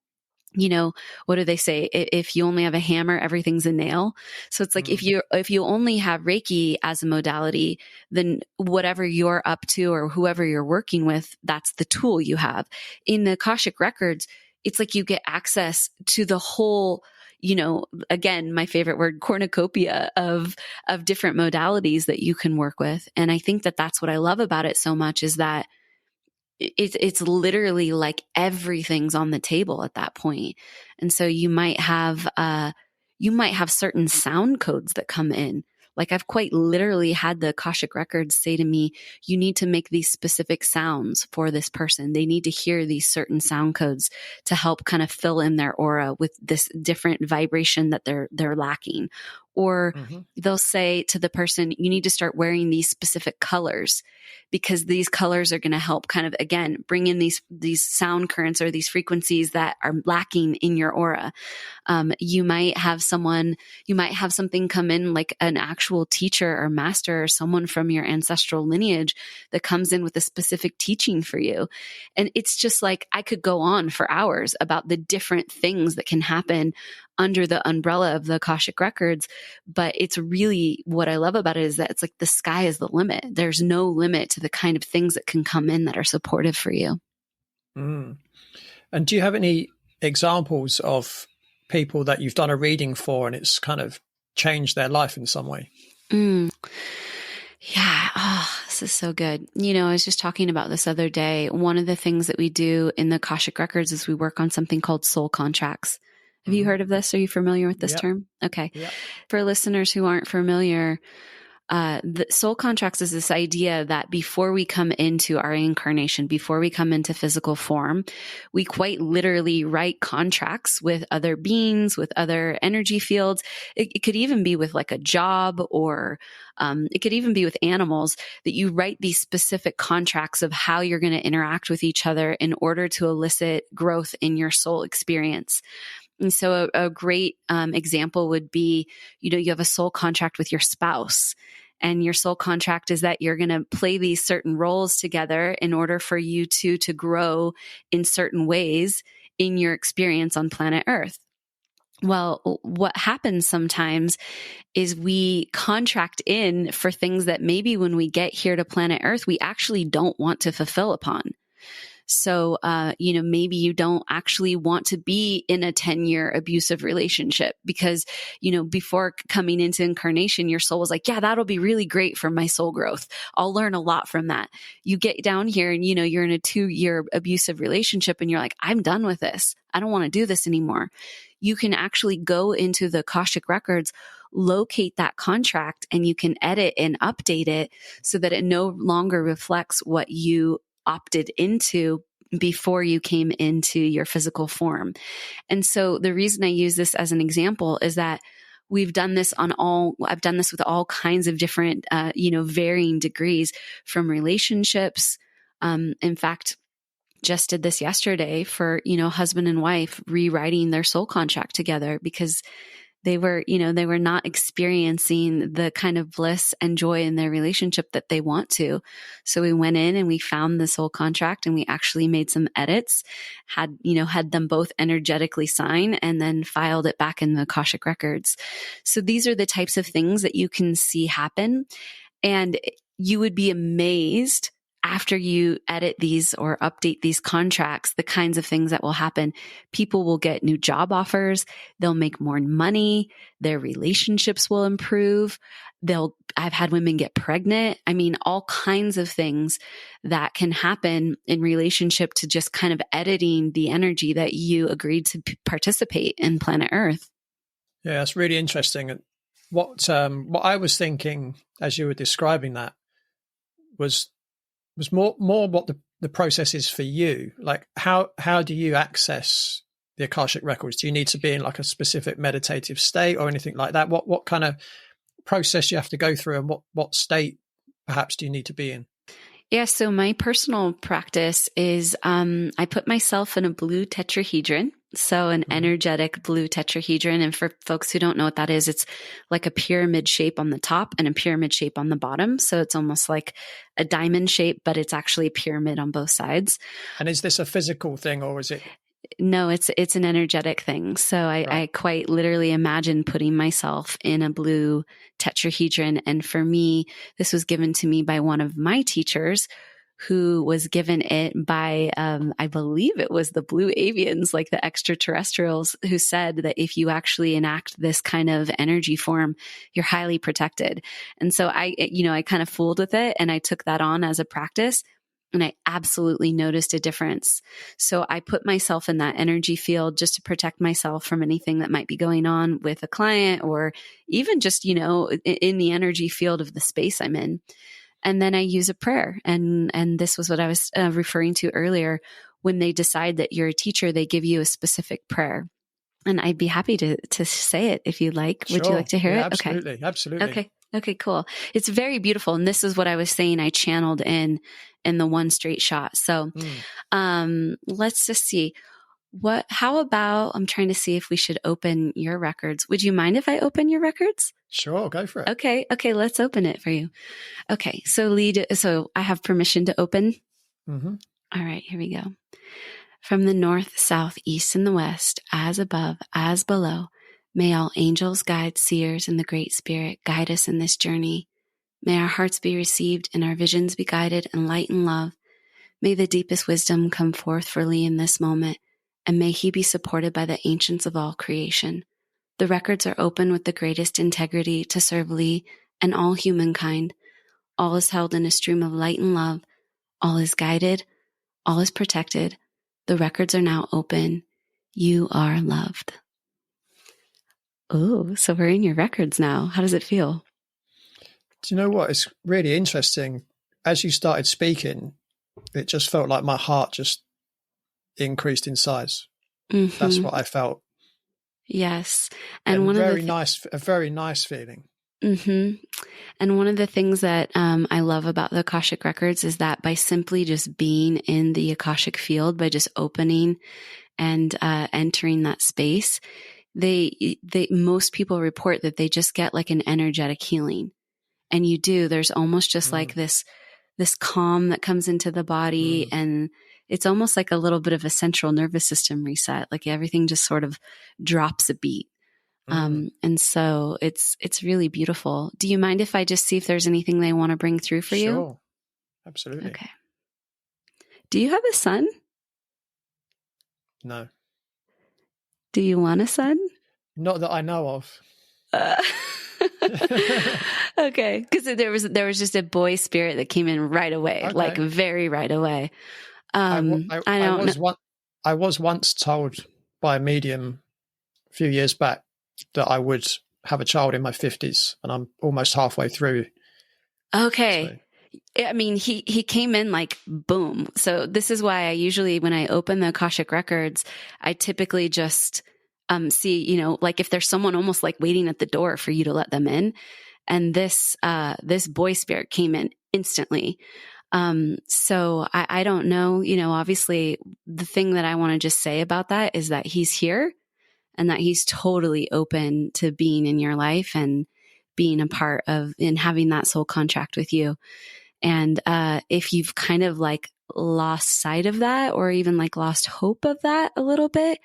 what do they say? If you only have a hammer, everything's a nail. So it's like if you only have Reiki as a modality, then whatever you're up to or whoever you're working with, that's the tool you have. In the Akashic records, it's like you get access to the whole, again, my favorite word, cornucopia of different modalities that you can work with. And I think that that's what I love about it so much is that it's literally like everything's on the table at that point. And so you might have certain sound codes that come in. Like I've quite literally had the Akashic records say to me, you need to make these specific sounds for this person. They need to hear these certain sound codes to help kind of fill in their aura with this different vibration that they're lacking. Or Mm-hmm. they'll say to the person, you need to start wearing these specific colors because these colors are going to help kind of, again, bring in these sound currents or these frequencies that are lacking in your aura. You might have something come in like an actual teacher or master or someone from your ancestral lineage that comes in with a specific teaching for you. And it's just like, I could go on for hours about the different things that can happen under the umbrella of the Akashic records. But it's really, what I love about it is that it's like the sky is the limit. There's no limit to the kind of things that can come in that are supportive for you. Mm. And do you have any examples of people that you've done a reading for and it's kind of changed their life in some way? Yeah. Oh, this is so good. I was just talking about this other day. One of the things that we do in the Akashic records is we work on something called soul contracts. Have you heard of this? Are you familiar with this term? Okay. Yep. For listeners who aren't familiar, the soul contracts is this idea that before we come into our incarnation, before we come into physical form, we quite literally write contracts with other beings, with other energy fields. It could even be with like a job, or it could even be with animals, that you write these specific contracts of how you're going to interact with each other in order to elicit growth in your soul experience. And so a great example would be, you have a soul contract with your spouse, and your soul contract is that you're going to play these certain roles together in order for you to grow in certain ways in your experience on planet Earth. Well, what happens sometimes is we contract in for things that maybe when we get here to planet Earth, we actually don't want to fulfill upon. So, maybe you don't actually want to be in a 10-year abusive relationship because, before coming into incarnation, your soul was like, yeah, that'll be really great for my soul growth. I'll learn a lot from that. You get down here and, you're in a 2-year abusive relationship and you're like, I'm done with this. I don't want to do this anymore. You can actually go into the Akashic records, locate that contract, and you can edit and update it so that it no longer reflects what you opted into before you came into your physical form. And so the reason I use this as an example is that I've done this with all kinds of different, varying degrees, from relationships. In fact, just did this yesterday for, husband and wife rewriting their soul contract together because they were not experiencing the kind of bliss and joy in their relationship that they want to. So we went in and we found the soul contract and we actually made some edits, had them both energetically sign, and then filed it back in the Akashic records. So these are the types of things that you can see happen. And you would be amazed after you edit these or update these contracts, the kinds of things that will happen. People will get new job offers. They'll make more money. Their relationships will improve. I've had women get pregnant. I mean, all kinds of things that can happen in relationship to just kind of editing the energy that you agreed to participate in planet Earth. Yeah, that's really interesting. What I was thinking as you were describing that was more what the process is for you. Like how do you access the Akashic records? Do you need to be in like a specific meditative state or anything like that? What kind of process you have to go through, and what state perhaps do you need to be in? Yeah, so my personal practice is I put myself in a blue tetrahedron, so an energetic blue tetrahedron. And for folks who don't know what that is, it's like a pyramid shape on the top and a pyramid shape on the bottom. So it's almost like a diamond shape, but it's actually a pyramid on both sides. And is this a physical thing, or is it? No, it's an energetic thing. So I quite literally imagine putting myself in a blue tetrahedron. And for me, this was given to me by one of my teachers, who was given it by, I believe it was the blue avians, like the extraterrestrials, who said that if you actually enact this kind of energy form, you're highly protected. And so I kind of fooled with it, and I took that on as a practice. And I absolutely noticed a difference. So I put myself in that energy field just to protect myself from anything that might be going on with a client, or even just, in the energy field of the space I'm in. And then I use a prayer. And this was what I was referring to earlier. When they decide that you're a teacher, they give you a specific prayer. And I'd be happy to say it if you'd like. Sure. Would you like to hear it? Absolutely. Okay. Absolutely. Okay, cool. It's very beautiful. And this is what I was saying I channeled in the one straight shot. So let's just see. How about, I'm trying to see if we should open your records. Would you mind if I open your records? Sure, go for it. Okay, let's open it for you. Okay, so Leigh, so I have permission to open? Mm-hmm. All right, here we go. From the north, south, east, and the west, as above, as below, may all angels, guides, seers, and the Great Spirit guide us in this journey. May our hearts be received and our visions be guided in light and love. May the deepest wisdom come forth for Leigh in this moment, and may he be supported by the ancients of all creation. The records are open with the greatest integrity to serve Leigh and all humankind. All is held in a stream of light and love. All is guided. All is protected. The records are now open. You are loved. Oh, so we're in your records now. How does it feel? Do you know what? It's really interesting. As you started speaking, it just felt like my heart just increased in size. Mm-hmm. That's what I felt. Yes. And a very nice feeling. Mm-hmm. And one of the things that I love about the Akashic records is that by simply just being in the Akashic field, by just opening and entering that space, most people report that they just get like an energetic healing. And you do. There's almost just like this calm that comes into the body, and it's almost like a little bit of a central nervous system reset. Like everything just sort of drops a beat. And so it's really beautiful. Do you mind if I just see if there's anything they want to bring through for you? Sure. Absolutely. Okay. Do you have a son? No. Do you want a son? Not that I know of. Okay. Because there was just a boy spirit that came in right away, like very right away. I was once told by a medium a few years back that I would have a child in my 50s, and I'm almost halfway through. Okay. So. I mean, he came in like boom. So this is why I usually, when I open the Akashic records, I typically just see, like if there's someone almost like waiting at the door for you to let them in. And this boy spirit came in instantly. So I don't know, obviously the thing that I want to just say about that is that he's here and that he's totally open to being in your life and being a part of, and having that soul contract with you. And, if you've kind of like lost sight of that, or even like lost hope of that a little bit,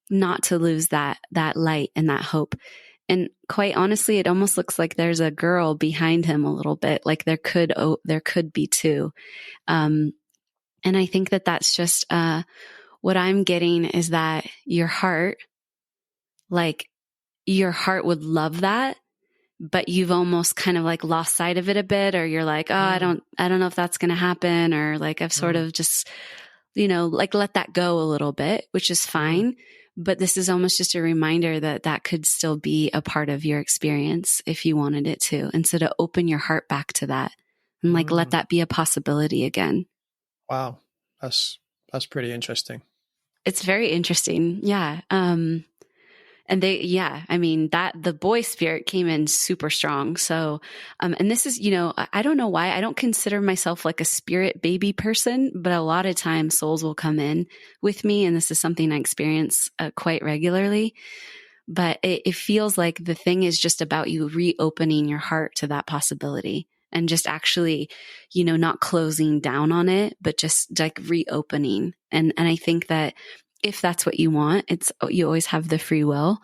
not to lose that light and that hope. And quite honestly, it almost looks like there's a girl behind him a little bit. Like there could be two. And I think that that's just, what I'm getting is that your heart would love that, but you've almost kind of like lost sight of it a bit, or you're like, oh, I don't know if that's going to happen. Or like, I've sort of just, like let that go a little bit, which is fine. But this is almost just a reminder that could still be a part of your experience if you wanted it to, and so to open your heart back to that and like, let that be a possibility again. Wow. That's pretty interesting. It's very interesting. Yeah. And the boy spirit came in super strong. So, and this is, I don't know why I don't consider myself like a spirit baby person, but a lot of times souls will come in with me. And this is something I experience quite regularly, but it feels like the thing is just about you reopening your heart to that possibility, and just actually, not closing down on it, but just like reopening. And I think that if that's what you want, you always have the free will,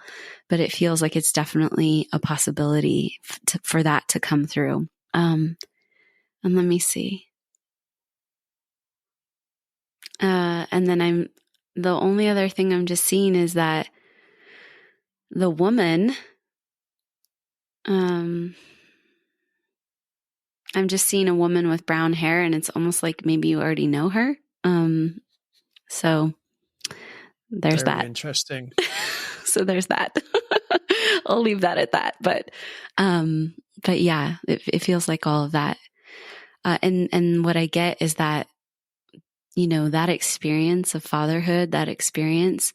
but it feels like it's definitely a possibility for that to come through. And let me see. And then the only other thing I'm just seeing is that the woman, I'm just seeing a woman with brown hair, and it's almost like maybe you already know her. So there's Very that. Interesting. So there's that. I'll leave that at that. But yeah, it feels like all of that. And what I get is that, that experience of fatherhood, that experience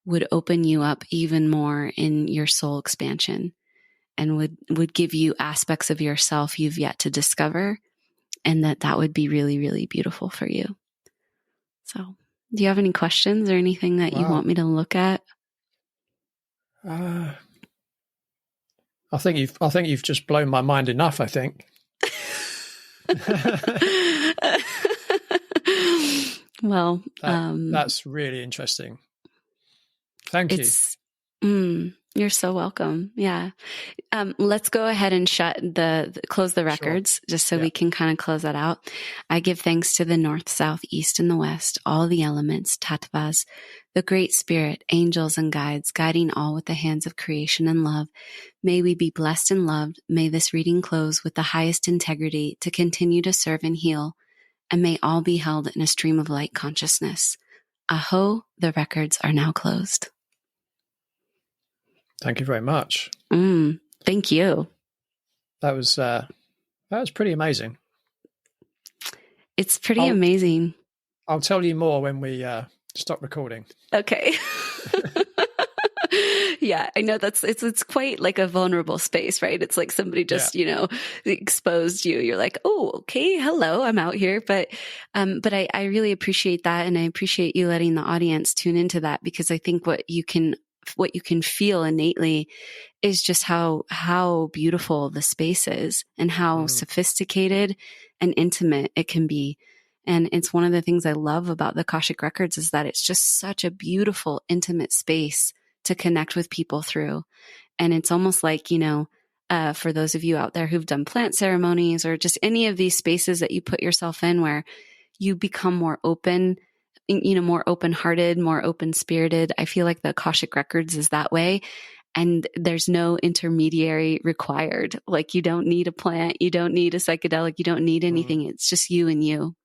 would open you up even more in your soul expansion and would give you aspects of yourself you've yet to discover, and that would be really, really beautiful for you. So do you have any questions or anything that you want me to look at? I think you've just blown my mind enough, I think. Well, that's really interesting. Thank you. You're so welcome. Yeah. Let's go ahead and close the records, just so we can kind of close that out. I give thanks to the north, south, east, and the west, all the elements, tattvas, the great spirit, angels, and guides, guiding all with the hands of creation and love. May we be blessed and loved. May this reading close with the highest integrity to continue to serve and heal. And may all be held in a stream of light consciousness. Aho, the records are now closed. Thank you very much. Thank you. That was pretty amazing. It's pretty amazing. I'll tell you more when we stop recording. Okay. Yeah, I know it's quite like a vulnerable space, right? It's like somebody just, exposed you. You're like, oh, okay, hello, I'm out here. But I really appreciate that. And I appreciate you letting the audience tune into that, because I think what you can feel innately is just how beautiful the space is and how sophisticated and intimate it can be. And it's one of the things I love about the Akashic Records is that it's just such a beautiful, intimate space to connect with people through. And it's almost like, for those of you out there who've done plant ceremonies or just any of these spaces that you put yourself in where you become more open, more open-hearted, more open-spirited. I feel like the Akashic Records is that way. And there's no intermediary required. Like, you don't need a plant, you don't need a psychedelic, you don't need anything. It's just you and you.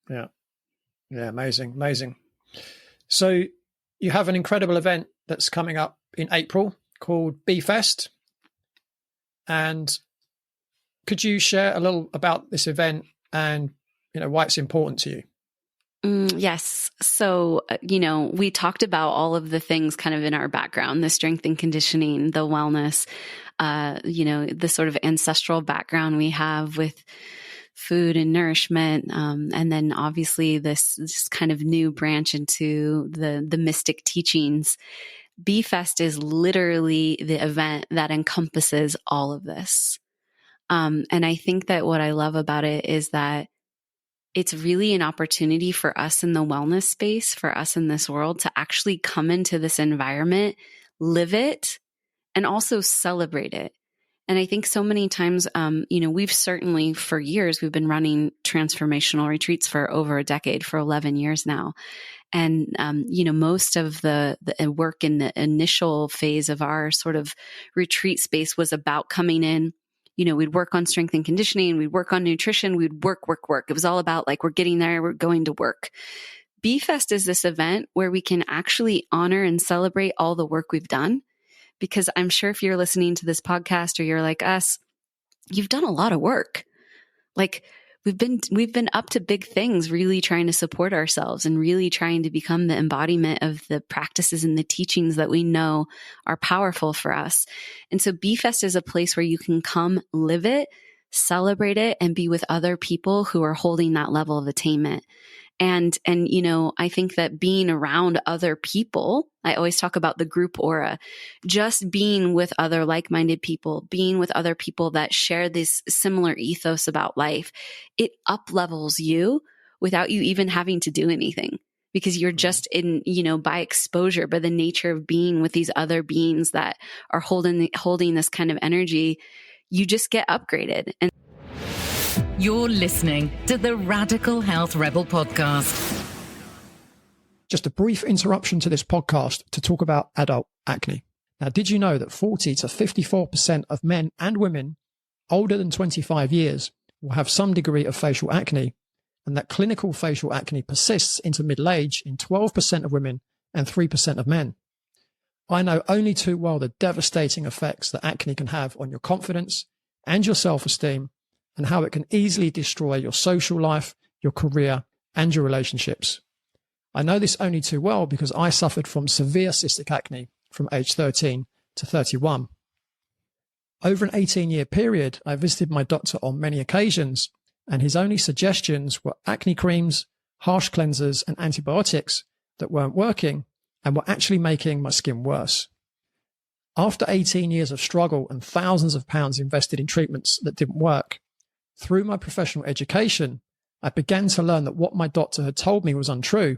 Yeah. Yeah. Amazing. So you have an incredible event that's coming up in April called BeeFest. And could you share a little about this event and, why it's important to you? Yes. So, we talked about all of the things kind of in our background, the strength and conditioning, the wellness, the sort of ancestral background we have with food and nourishment. And then obviously this kind of new branch into the mystic teachings. BeeFest is literally the event that encompasses all of this. And I think that what I love about it is that it's really an opportunity for us in the wellness space, for us in this world to actually come into this environment, live it, and also celebrate it. And I think so many times, we've certainly for years, we've been running transformational retreats for over a decade, for 11 years now. And, most of the work in the initial phase of our sort of retreat space was about coming in. We'd work on strength and conditioning, we'd work on nutrition, we'd work. It was all about like, we're getting there, we're going to work. BeeFest is this event where we can actually honor and celebrate all the work we've done. Because I'm sure if you're listening to this podcast or you're like us, you've done a lot of work. Like we've been up to big things, really trying to support ourselves and really trying to become the embodiment of the practices and the teachings that we know are powerful for us. And so BeeFest is a place where you can come live it, celebrate it, and be with other people who are holding that level of attainment. And I think that being around other people, I always talk about the group aura, just being with other like-minded people, being with other people that share this similar ethos about life, it up-levels you without you even having to do anything, because you're just in, by exposure, by the nature of being with these other beings that are holding this kind of energy, you just get upgraded. And you're listening to the Radical Health Rebel podcast. Just a brief interruption to this podcast to talk about adult acne. Now, did you know that 40 to 54% of men and women older than 25 years will have some degree of facial acne, and that clinical facial acne persists into middle age in 12% of women and 3% of men? I know only too well the devastating effects that acne can have on your confidence and your self-esteem, and how it can easily destroy your social life, your career, and your relationships. I know this only too well because I suffered from severe cystic acne from age 13 to 31. Over an 18-year period, I visited my doctor on many occasions, and his only suggestions were acne creams, harsh cleansers, and antibiotics that weren't working and were actually making my skin worse. After 18 years of struggle and thousands of pounds invested in treatments that didn't work, through my professional education, I began to learn that what my doctor had told me was untrue,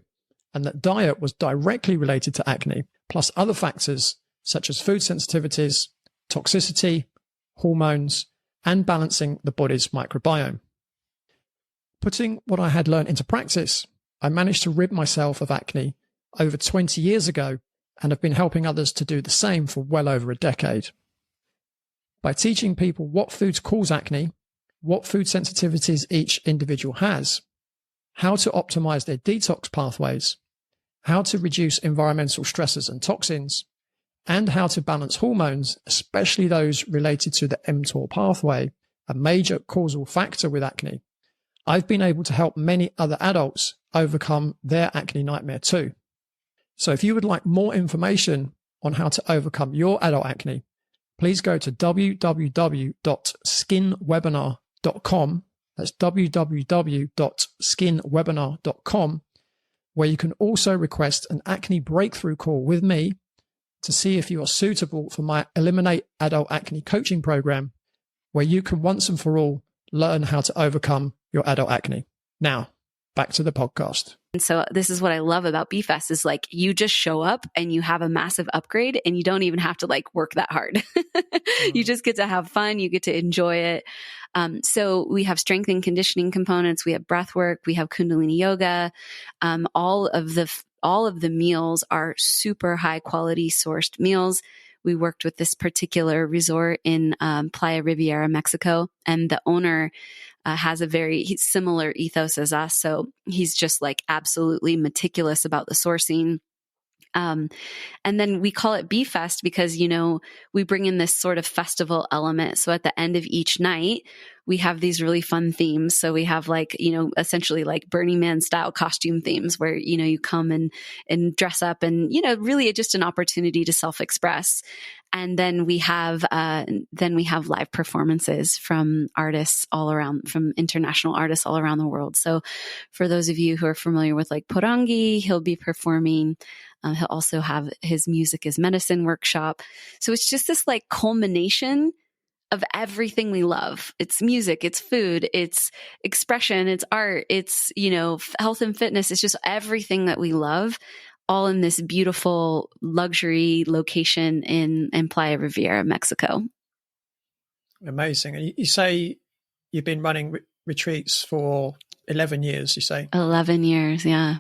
and that diet was directly related to acne, plus other factors such as food sensitivities, toxicity, hormones, and balancing the body's microbiome. Putting what I had learned into practice, I managed to rid myself of acne over 20 years ago and have been helping others to do the same for well over a decade. By teaching people what foods cause acne, what food sensitivities each individual has, how to optimize their detox pathways, how to reduce environmental stresses and toxins, and how to balance hormones, especially those related to the mTOR pathway, a major causal factor with acne, I've been able to help many other adults overcome their acne nightmare too. So if you would like more information on how to overcome your adult acne, please go to www.skinwebinar.com. That's www.skinwebinar.com, where you can also request an acne breakthrough call with me to see if you are suitable for my Eliminate Adult Acne coaching program, where you can once and for all learn how to overcome your adult acne. Now, back to the podcast. And so this is what I love about BeeFest is like you just show up and you have a massive upgrade and you don't even have to like work that hard. You just get to have fun. You get to enjoy it. So we have strength and conditioning components. We have breath work. We have Kundalini yoga. All of the meals are super high quality sourced meals. We worked with this particular resort in Playa Riviera, Mexico, and the owner has a very similar ethos as us. So he's just like absolutely meticulous about the sourcing. And then we call it BeeFest because, you know, we bring in this sort of festival element. So at the end of each night, we have these really fun themes. So we have like, you know, essentially like Burning Man style costume themes where, you know, you come and dress up and, you know, really just an opportunity to self-express. And then we have live performances from artists all around, from international artists all around the world. So for those of you who are familiar with like Porangi, he'll be performing. He'll also have his Music is Medicine workshop. So it's just this like culmination of everything we love. It's music, it's food, it's expression, it's art, it's, you know, health and fitness. It's just everything that we love, all in this beautiful luxury location in Playa Riviera, Mexico. Amazing. And you say you've been running retreats for 11 years, you say? 11 years, yeah.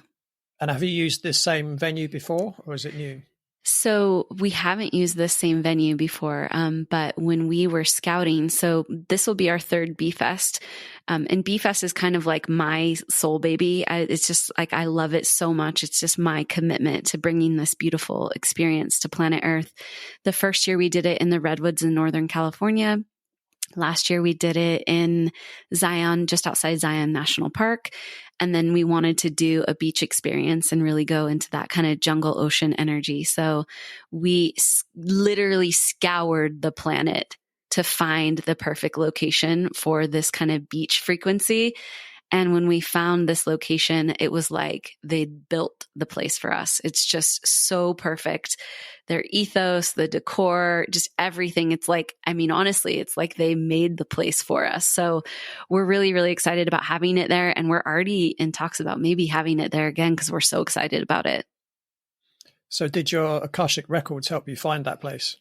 And have you used this same venue before, or is it new? So we haven't used this same venue before, but when we were scouting, so this will be our third BeeFest, and BeeFest is kind of like my soul baby. It's just like, I love it so much. It's just my commitment to bringing this beautiful experience to planet Earth. The first year we did it in the Redwoods in Northern California. Last year we did it in Zion, just outside Zion National Park. And then we wanted to do a beach experience and really go into that kind of jungle ocean energy. So we literally scoured the planet to find the perfect location for this kind of beach frequency. And when we found this location, it was like they built the place for us. It's just so perfect. Their ethos, the decor, just everything. It's like, I mean, honestly, it's like they made the place for us. So we're really, really excited about having it there. And we're already in talks about maybe having it there again because we're so excited about it. So did your Akashic records help you find that place?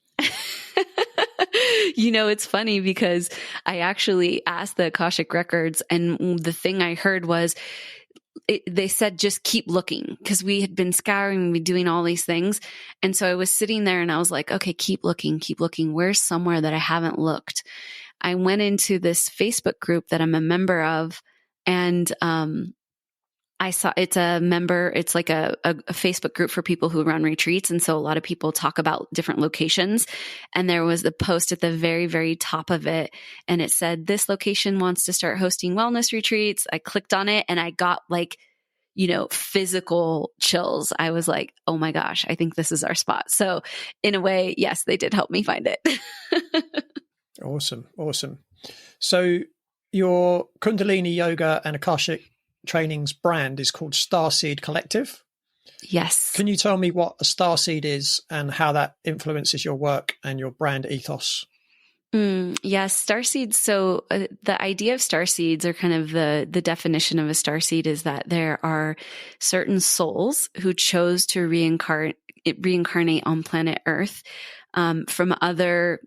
You know, it's funny because I actually asked the Akashic records and the thing I heard was they said, just keep looking, because we had been scouring, we doing all these things. And so I was sitting there and I was like, okay, keep looking. Where's somewhere that I haven't looked? I went into this Facebook group that I'm a member of, and I saw it's like a Facebook group for people who run retreats. And so a lot of people talk about different locations. And there was a post at the very, very top of it. And it said, this location wants to start hosting wellness retreats. I clicked on it and I got like, physical chills, I was like, oh my gosh, I think this is our spot. So in a way, yes, they did help me find it. Awesome. So your Kundalini yoga and Akashic trainings brand is called Starseed Collective. Yes. Can you tell me what a starseed is and how that influences your work and your brand ethos? Yes, starseeds. So the idea of starseeds, or kind of the definition of a starseed, is that there are certain souls who chose to reincarnate on planet Earth from other,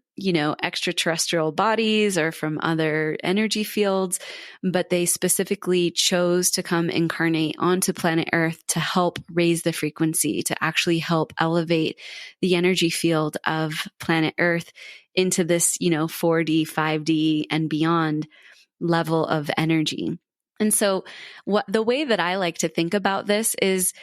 extraterrestrial bodies or from other energy fields, but they specifically chose to come incarnate onto planet Earth to help raise the frequency, to actually help elevate the energy field of planet Earth into this, 4D, 5D and beyond level of energy. And so the way that I like to think about this is,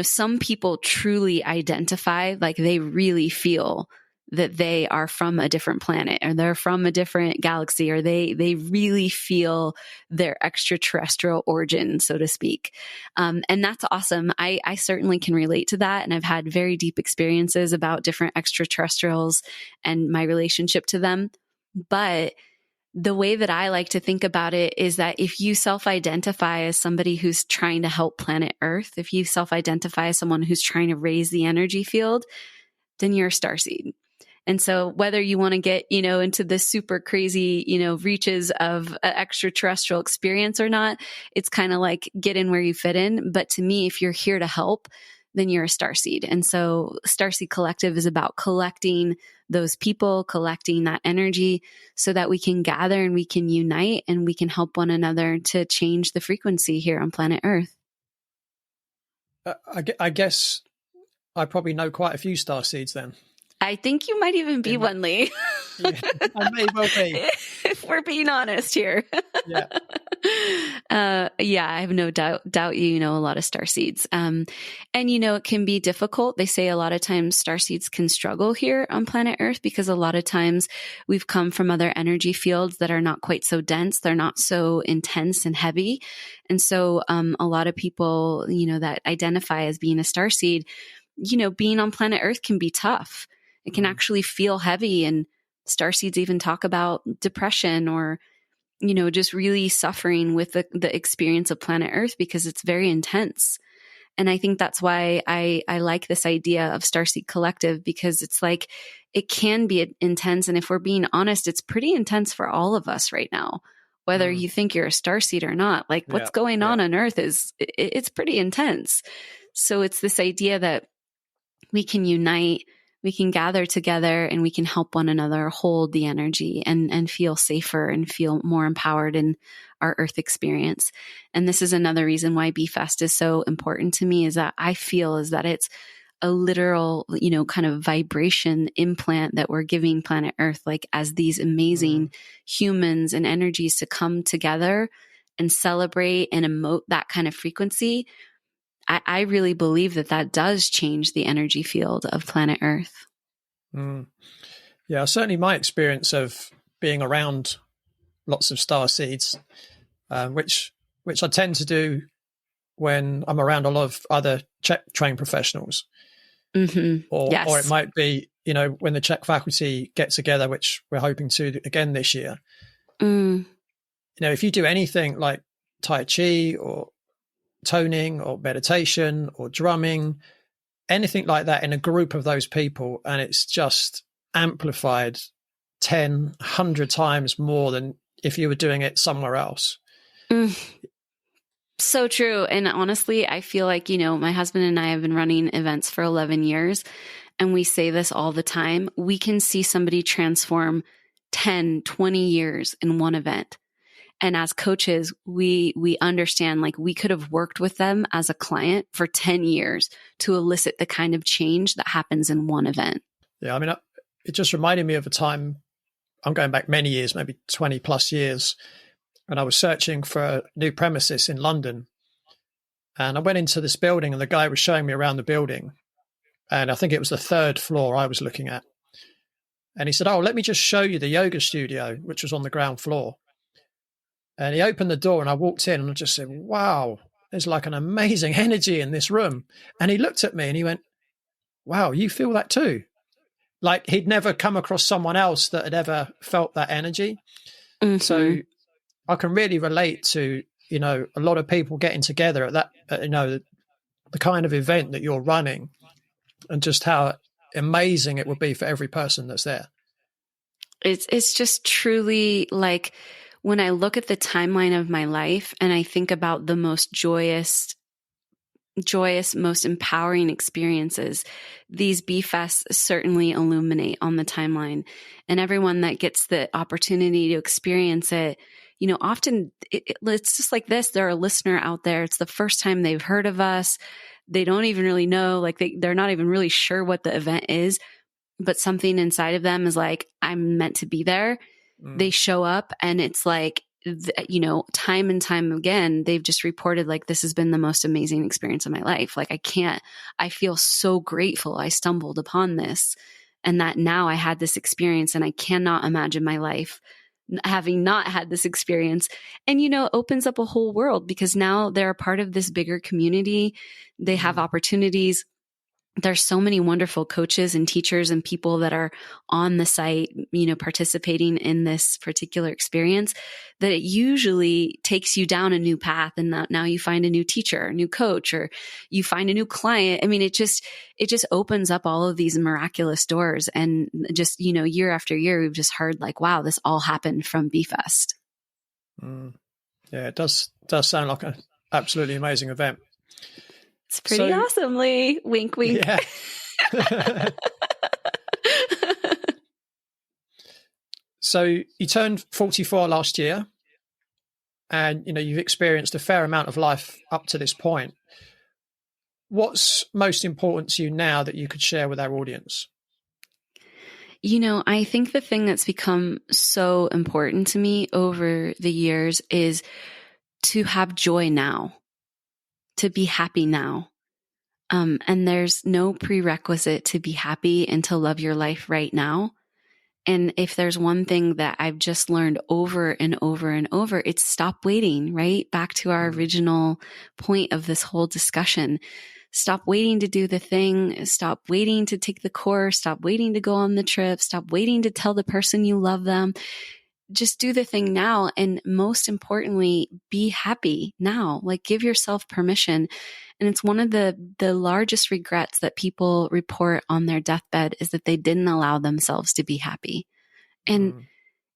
some people truly identify, like they really feel that they are from a different planet or they're from a different galaxy, or they really feel their extraterrestrial origin, so to speak. And that's awesome. I certainly can relate to that. And I've had very deep experiences about different extraterrestrials and my relationship to them. But the way that I like to think about it is that if you self-identify as somebody who's trying to help planet Earth, if you self-identify as someone who's trying to raise the energy field, then you're a starseed. And so whether you want to get, into the super crazy, reaches of an extraterrestrial experience or not, it's kind of like get in where you fit in. But to me, if you're here to help, then you're a starseed. And so Starseed Collective is about collecting those people, collecting that energy so that we can gather and we can unite and we can help one another to change the frequency here on planet Earth. I guess I probably know quite a few starseeds then. I think you might even be one, Leigh. Yeah, I may well be. If we're being honest here. Yeah. I have no doubt you know a lot of starseeds. And it can be difficult. They say a lot of times starseeds can struggle here on planet Earth because a lot of times we've come from other energy fields that are not quite so dense. They're not so intense and heavy. And so a lot of people, that identify as being a starseed, being on planet Earth can be tough. It can actually feel heavy, and starseeds even talk about depression or, just really suffering with the experience of planet Earth because it's very intense. And I think that's why I like this idea of Starseed Collective, because it's like, it can be intense. And if we're being honest, it's pretty intense for all of us right now, whether you think you're a starseed or not. Like what's going on Earth it's pretty intense. So it's this idea that we can unite, we can gather together, and we can help one another hold the energy and feel safer and feel more empowered in our Earth experience. And this is another reason why BeeFest is so important to me, is that I feel is that it's a literal, kind of vibration implant that we're giving planet Earth, like as these amazing humans and energies to come together and celebrate and emote that kind of frequency. I really believe that does change the energy field of planet Earth. Yeah, certainly my experience of being around lots of starseeds, which I tend to do when I'm around a lot of other Czech trained professionals. Or it might be, when the Czech faculty get together, which we're hoping to again this year. If you do anything like Tai Chi or toning or meditation or drumming, anything like that in a group of those people, and it's just amplified 10, 100 times more than if you were doing it somewhere else. So true. And honestly, I feel like, my husband and I have been running events for 11 years, and we say this all the time. We can see somebody transform 10, 20 years in one event. And as coaches, we understand, like, we could have worked with them as a client for 10 years to elicit the kind of change that happens in one event. Yeah. I mean, it just reminded me of a time, I'm going back many years, maybe 20 plus years, and I was searching for a new premises in London. And I went into this building, and the guy was showing me around the building. And I think it was the third floor I was looking at. And he said, "Oh, let me just show you the yoga studio," which was on the ground floor. And he opened the door, and I walked in, and I just said, wow, there's like an amazing energy in this room. And he looked at me and he went, wow, you feel that too? Like he'd never come across someone else that had ever felt that energy. Mm-hmm. So I can really relate to, you know, a lot of people getting together at that, you know, the kind of event that you're running, and just how amazing it would be for every person that's there. It's just truly like when I look at the timeline of my life and I think about the most joyous, most empowering experiences, these BeeFests certainly illuminate on the timeline. And everyone that gets the opportunity to experience it, you know, often it's just like this. They're a listener out there. It's the first time they've heard of us. They don't even really know, like they're not even really sure what the event is, but something inside of them is like, I'm meant to be there. They show up and it's like, you know, time and time again, they've just reported like, this has been the most amazing experience of my life. Like I feel so grateful I stumbled upon this, and that now I had this experience, and I cannot imagine my life having not had this experience. And, you know, it opens up a whole world because now they're a part of this bigger community. They have opportunities. There's so many wonderful coaches and teachers and people that are on the site, you know, participating in this particular experience, that it usually takes you down a new path. And now you find a new teacher, a new coach, or you find a new client. I mean, it just opens up all of these miraculous doors. And just, you know, year after year, we've just heard like, wow, this all happened from BeeFest. Yeah, it does sound like an absolutely amazing event. It's pretty awesome, Leigh. Wink, wink. Yeah. So you turned 44 last year, and, you know, you've experienced a fair amount of life up to this point. What's most important to you now that you could share with our audience? You know, I think the thing that's become so important to me over the years is to have joy now, to be happy now. And there's no prerequisite to be happy and to love your life right now. And if there's one thing that I've just learned over and over and over, it's stop waiting, right? Back to our original point of this whole discussion. Stop waiting to do the thing. Stop waiting to take the course. Stop waiting to go on the trip. Stop waiting to tell the person you love them. Just do the thing now. And most importantly, be happy now. Like, give yourself permission. And it's one of the largest regrets that people report on their deathbed is that they didn't allow themselves to be happy. And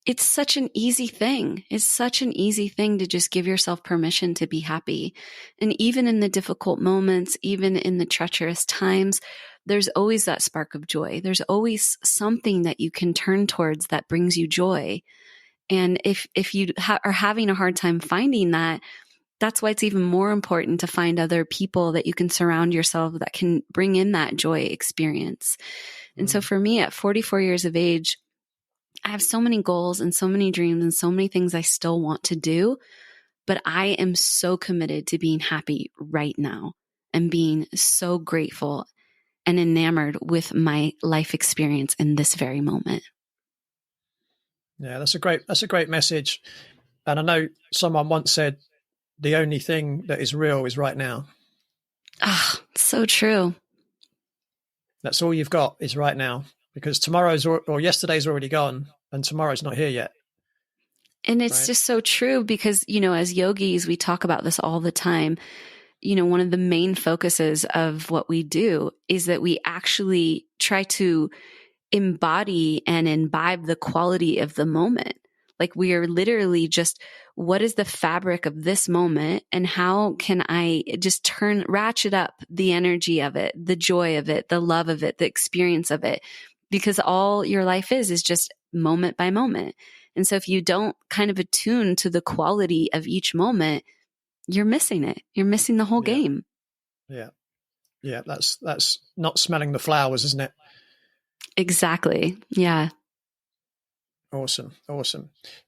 it's such an easy thing. It's such an easy thing to just give yourself permission to be happy. And even in the difficult moments, even in the treacherous times, there's always that spark of joy. There's always something that you can turn towards that brings you joy. And if you are having a hard time finding that, that's why it's even more important to find other people that you can surround yourself that can bring in that joy experience. And so for me at 44 years of age, I have so many goals and so many dreams and so many things I still want to do, but I am so committed to being happy right now and being so grateful and enamored with my life experience in this very moment. Yeah, that's a great message. And I know someone once said, the only thing that is real is right now. Ah, so true. That's all you've got is right now, because tomorrow's or yesterday's already gone and tomorrow's not here yet. And it's just so true because, you know, as yogis, we talk about this all the time. You know, one of the main focuses of what we do is that we actually try to embody and imbibe the quality of the moment. Like, we are literally just, what is the fabric of this moment and how can I just ratchet up the energy of it, the joy of it, the love of it, the experience of it, because all your life is just moment by moment. And so if you don't kind of attune to the quality of each moment, you're missing it. You're missing the whole game. Yeah. Yeah. That's not smelling the flowers, isn't it? Exactly. Yeah. Awesome.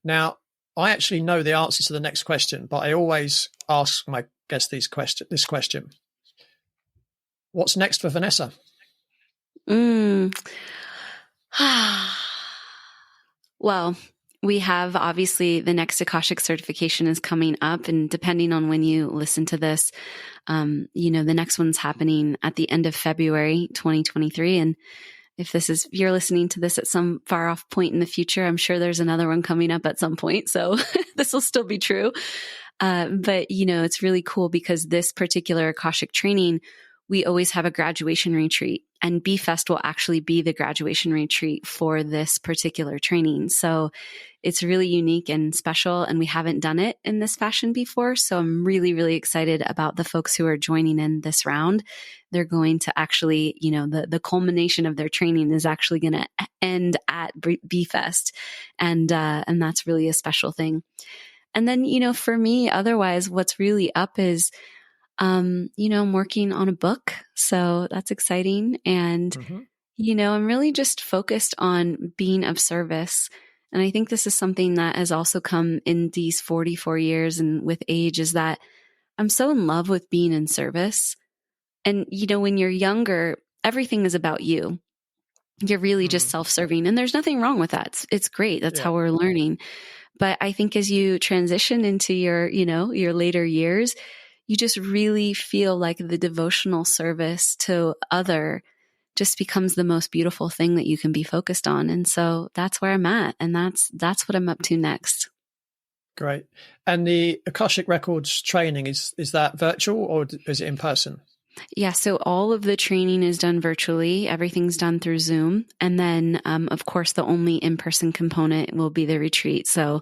Now, I actually know the answer to the next question, but I always ask my guests this question. What's next for Vanessa? Well, We have, obviously, the next Akashic certification is coming up, and depending on when you listen to this, the next one's happening at the end of February 2023. And if you're listening to this at some far off point in the future, I'm sure there's another one coming up at some point. So this will still be true. But it's really cool because this particular Akashic training, we always have a graduation retreat, and BeeFest will actually be the graduation retreat for this particular training. So it's really unique and special, and we haven't done it in this fashion before. So I'm really, really excited about the folks who are joining in this round. They're going to actually, the culmination of their training is actually going to end at BeeFest. And that's really a special thing. And then, for me, otherwise, what's really up is, I'm working on a book, so that's exciting. And, I'm really just focused on being of service. And I think this is something that has also come in these 44 years and with age, is that I'm so in love with being in service. And, when you're younger, everything is about you. You're really just self-serving, and there's nothing wrong with that. It's great. That's how we're learning. But I think as you transition into your later years, you just really feel like the devotional service to other just becomes the most beautiful thing that you can be focused on. And so that's where I'm at. And that's what I'm up to next. Great. And the Akashic Records training, is that virtual or is it in person? Yeah. So all of the training is done virtually. Everything's done through Zoom. And then, of course, the only in-person component will be the retreat. So,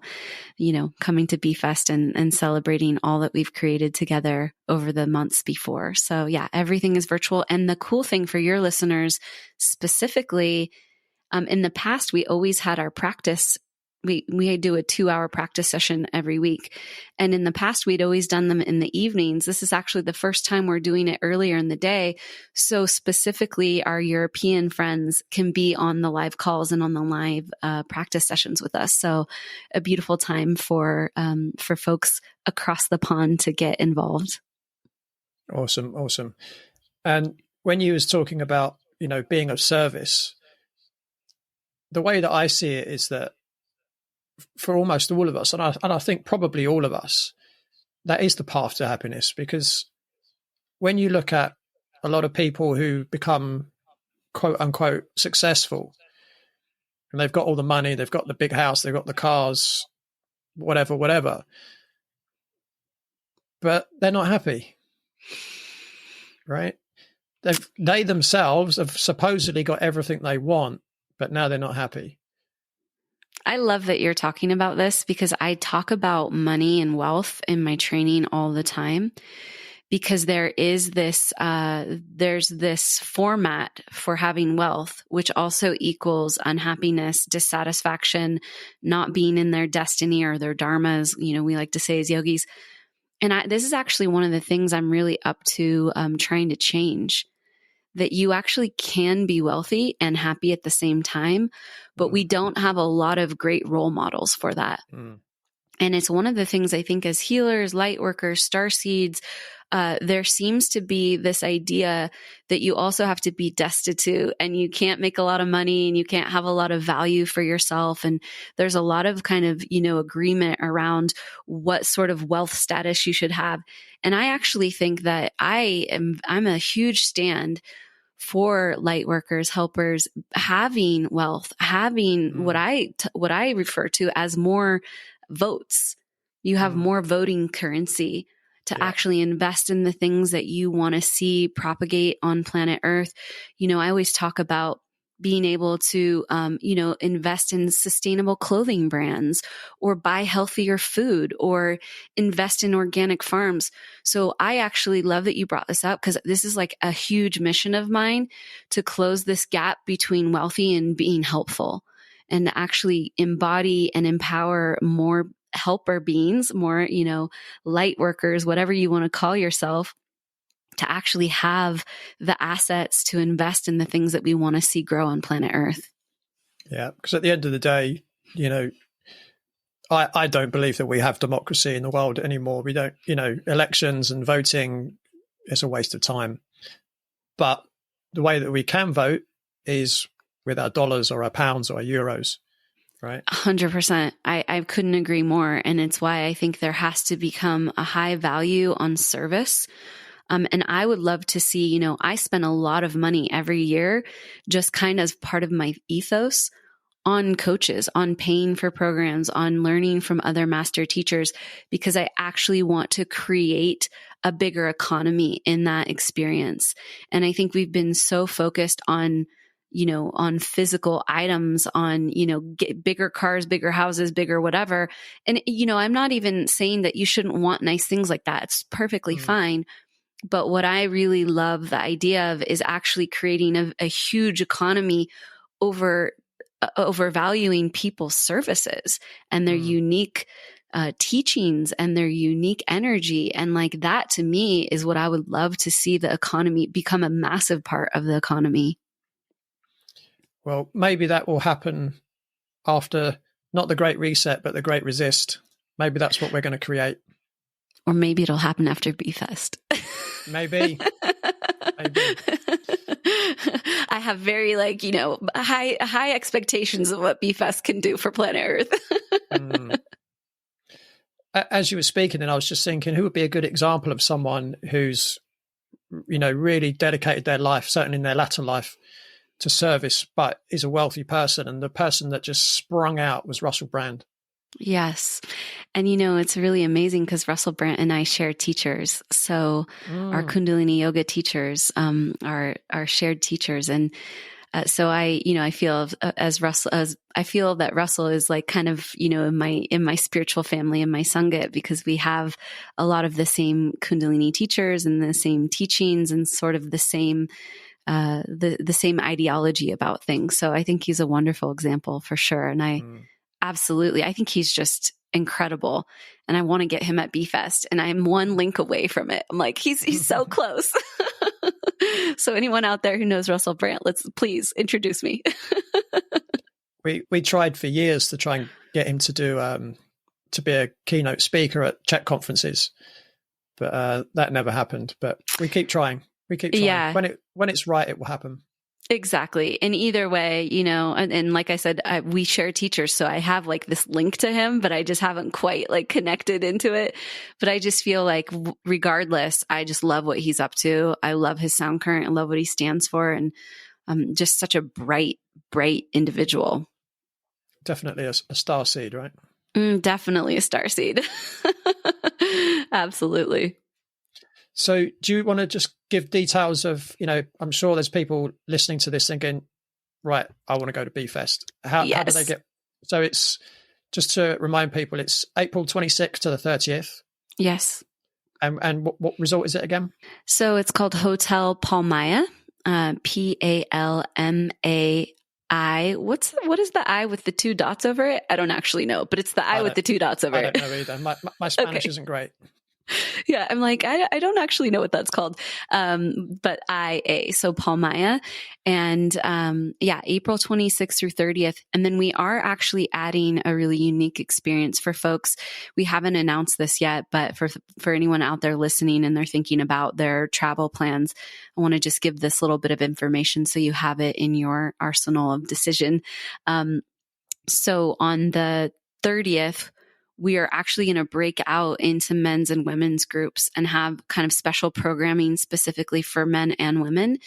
coming to BeeFest and celebrating all that we've created together over the months before. So yeah, everything is virtual. And the cool thing for your listeners specifically, in the past, we always had our practice. We do a 2-hour practice session every week. And in the past, we'd always done them in the evenings. This is actually the first time we're doing it earlier in the day. So specifically, our European friends can be on the live calls and on the live practice sessions with us. So a beautiful time for folks across the pond to get involved. Awesome. And when you was talking about, being of service, the way that I see it is that for almost all of us, and I think probably all of us, that is the path to happiness. Because when you look at a lot of people who become quote unquote successful, and they've got all the money, they've got the big house, they've got the cars, whatever, but they're not happy, right? They themselves have supposedly got everything they want, but now they're not happy. I love that you're talking about this, because I talk about money and wealth in my training all the time, because there is this, there's this format for having wealth, which also equals unhappiness, dissatisfaction, not being in their destiny or their dharmas, we like to say as yogis. And this is actually one of the things I'm really up to trying to change. That you actually can be wealthy and happy at the same time, but we don't have a lot of great role models for that. And it's one of the things I think as healers, light workers, starseeds, there seems to be this idea that you also have to be destitute and you can't make a lot of money and you can't have a lot of value for yourself. And there's a lot of kind of, agreement around what sort of wealth status you should have. And I actually think that I'm a huge stand for light workers, helpers, having wealth, having what I refer to as more votes. You have more voting currency to actually invest in the things that you want to see propagate on planet Earth. I always talk about being able to, invest in sustainable clothing brands or buy healthier food or invest in organic farms. So I actually love that you brought this up, because this is like a huge mission of mine, to close this gap between wealthy and being helpful, and actually embody and empower more helper beings, more, light workers, whatever you want to call yourself, to actually have the assets to invest in the things that we want to see grow on planet Earth. Yeah, because at the end of the day, I don't believe that we have democracy in the world anymore. We don't, elections and voting is a waste of time. But the way that we can vote is with our dollars or our pounds or our euros. right? 100%. I couldn't agree more. And it's why I think there has to become a high value on service. And I would love to see, I spend a lot of money every year, just kind of part of my ethos, on coaches, on paying for programs, on learning from other master teachers, because I actually want to create a bigger economy in that experience. And I think we've been so focused on, on physical items, on, get bigger cars, bigger houses, bigger whatever. And, I'm not even saying that you shouldn't want nice things like that. It's perfectly fine. But what I really love the idea of is actually creating a huge economy overvaluing people's services and their unique teachings and their unique energy. And like that to me is what I would love to see the economy become a massive part of the economy. Well, maybe that will happen after not the Great Reset, but the Great Resist. Maybe that's what we're going to create. Or maybe it'll happen after BeeFest. Maybe. I have very high expectations of what BeeFest can do for planet Earth. As you were speaking, and I was just thinking, who would be a good example of someone who's, really dedicated their life, certainly in their latter life, to service, but is a wealthy person. And the person that just sprung out was Russell Brand. Yes. And, it's really amazing because Russell Brand and I share teachers. So our Kundalini yoga teachers are shared teachers. And so I feel I feel that Russell is like kind of, in my spiritual family, in my Sangha, because we have a lot of the same Kundalini teachers and the same teachings and sort of the same the same ideology about things. So I think he's a wonderful example for sure. And absolutely. I think he's just incredible. And I want to get him at BeeFest, and I'm one link away from it. I'm like, he's so close. So anyone out there who knows Russell Brand, please introduce me. We tried for years to try and get him to do, to be a keynote speaker at Czech conferences, but that never happened. But we keep trying. Yeah. When it's right, it will happen. Exactly. And either way, and like I said, we share teachers. So I have like this link to him, but I just haven't quite like connected into it. But I just feel like regardless, I just love what he's up to. I love his sound current. I love what he stands for. And just such a bright individual. Definitely a starseed, right? Definitely a starseed. Absolutely. So do you want to just give details of, I'm sure there's people listening to this thinking, right, I want to go to BeeFest. How do they get? So it's, just to remind people, it's April 26th to the 30th. Yes. And what resort is it again? So it's called Hotel Palmaya, Palmai. What is the I with the two dots over it? I don't actually know, but it's the I with the two dots over it. I don't know either. My Spanish isn't great. Yeah, I'm like, I don't actually know what that's called. But IA, so Palmaya. And April 26th through 30th. And then we are actually adding a really unique experience for folks. We haven't announced this yet, but for anyone out there listening and they're thinking about their travel plans, I want to just give this little bit of information so you have it in your arsenal of decision. So on the 30th, we are actually going to break out into men's and women's groups and have kind of special programming specifically for men and women.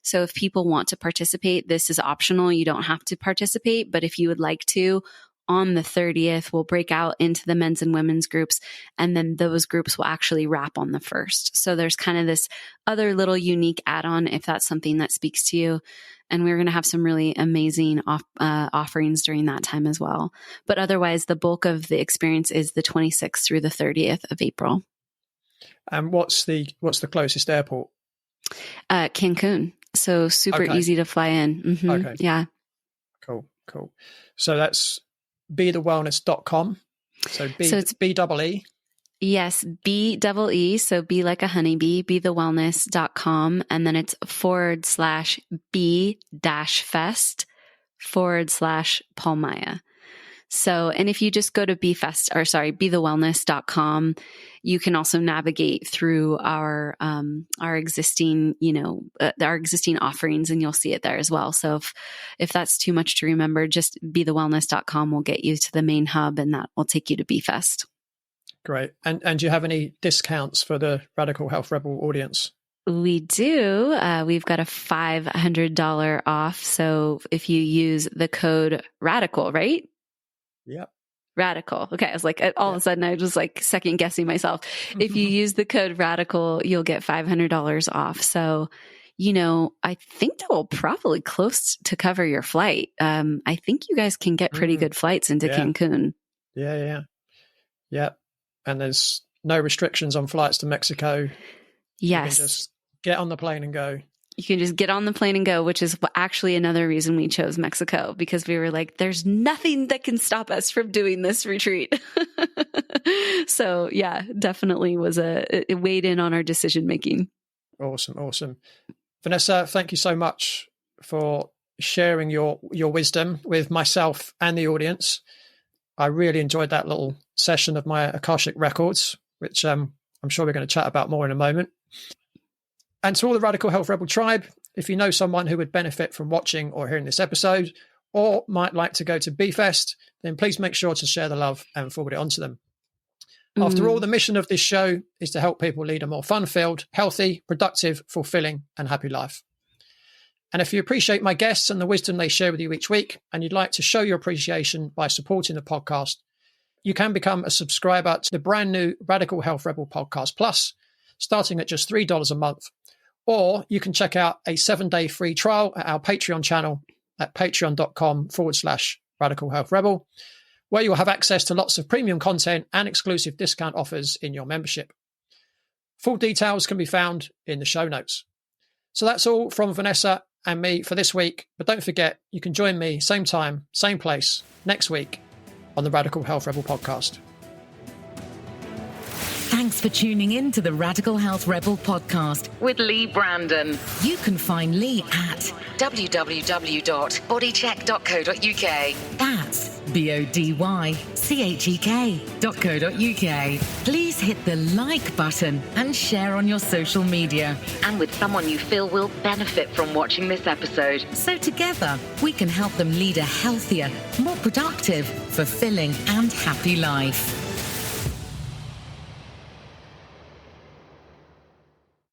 So if people want to participate, this is optional. You don't have to participate, but if you would like to, on the 30th, we'll break out into the men's and women's groups, and then those groups will actually wrap on the 1st. So there's kind of this other little unique add-on if that's something that speaks to you. And we're going to have some really amazing offerings during that time as well. But otherwise, the bulk of the experience is the 26th through the 30th of April. And what's the closest airport? Cancun. So super easy to fly in. Mm-hmm. Okay. Yeah. Cool. So that's beethewellness.com. So it's BEE. Yes, BEE. So be like a honeybee, beethewellness.com. And then it's /B-Fest/Palmaya. So, and if you just go to BeeFest, beethewellness.com, you can also navigate through our existing, our existing offerings, and you'll see it there as well. So if that's too much to remember, just BeTheWellness.com will get you to the main hub, and that will take you to BeeFest. Great. And do you have any discounts for the Radical Health Rebel audience? We do. We've got a $500 off. So if you use the code RADICAL, right? Yep. Radical. Okay. I was like, all of a sudden I was like second guessing myself. If you use the code RADICAL, you'll get $500 off. So, I think that will probably close to cover your flight. I think you guys can get pretty good flights into Cancun. Yeah. And there's no restrictions on flights to Mexico. Yes. You can just get on the plane and go. You can just get on the plane and go, which is actually another reason we chose Mexico, because we were like, there's nothing that can stop us from doing this retreat. So yeah, definitely it weighed in on our decision making. Awesome. Vanessa, thank you so much for sharing your wisdom with myself and the audience. I really enjoyed that little session of my Akashic records, which I'm sure we're going to chat about more in a moment. And to all the Radical Health Rebel tribe, if you know someone who would benefit from watching or hearing this episode, or might like to go to BeeFest, then please make sure to share the love and forward it on to them. After all, the mission of this show is to help people lead a more fun-filled, healthy, productive, fulfilling, and happy life. And if you appreciate my guests and the wisdom they share with you each week, and you'd like to show your appreciation by supporting the podcast, you can become a subscriber to the brand new Radical Health Rebel Podcast Plus, starting at just $3 a month. Or you can check out a 7-day free trial at our Patreon channel at patreon.com/Radical Health Rebel, where you'll have access to lots of premium content and exclusive discount offers in your membership. Full details can be found in the show notes. So that's all from Vanessa and me for this week. But don't forget, you can join me same time, same place next week on the Radical Health Rebel podcast. Thanks for tuning in to the Radical Health Rebel podcast with Leigh Brandon. You can find Leigh at www.bodycheck.co.uk. That's BODYCHEK.co.uk. Please hit the like button and share on your social media and with someone you feel will benefit from watching this episode. So together we can help them lead a healthier, more productive, fulfilling and happy life.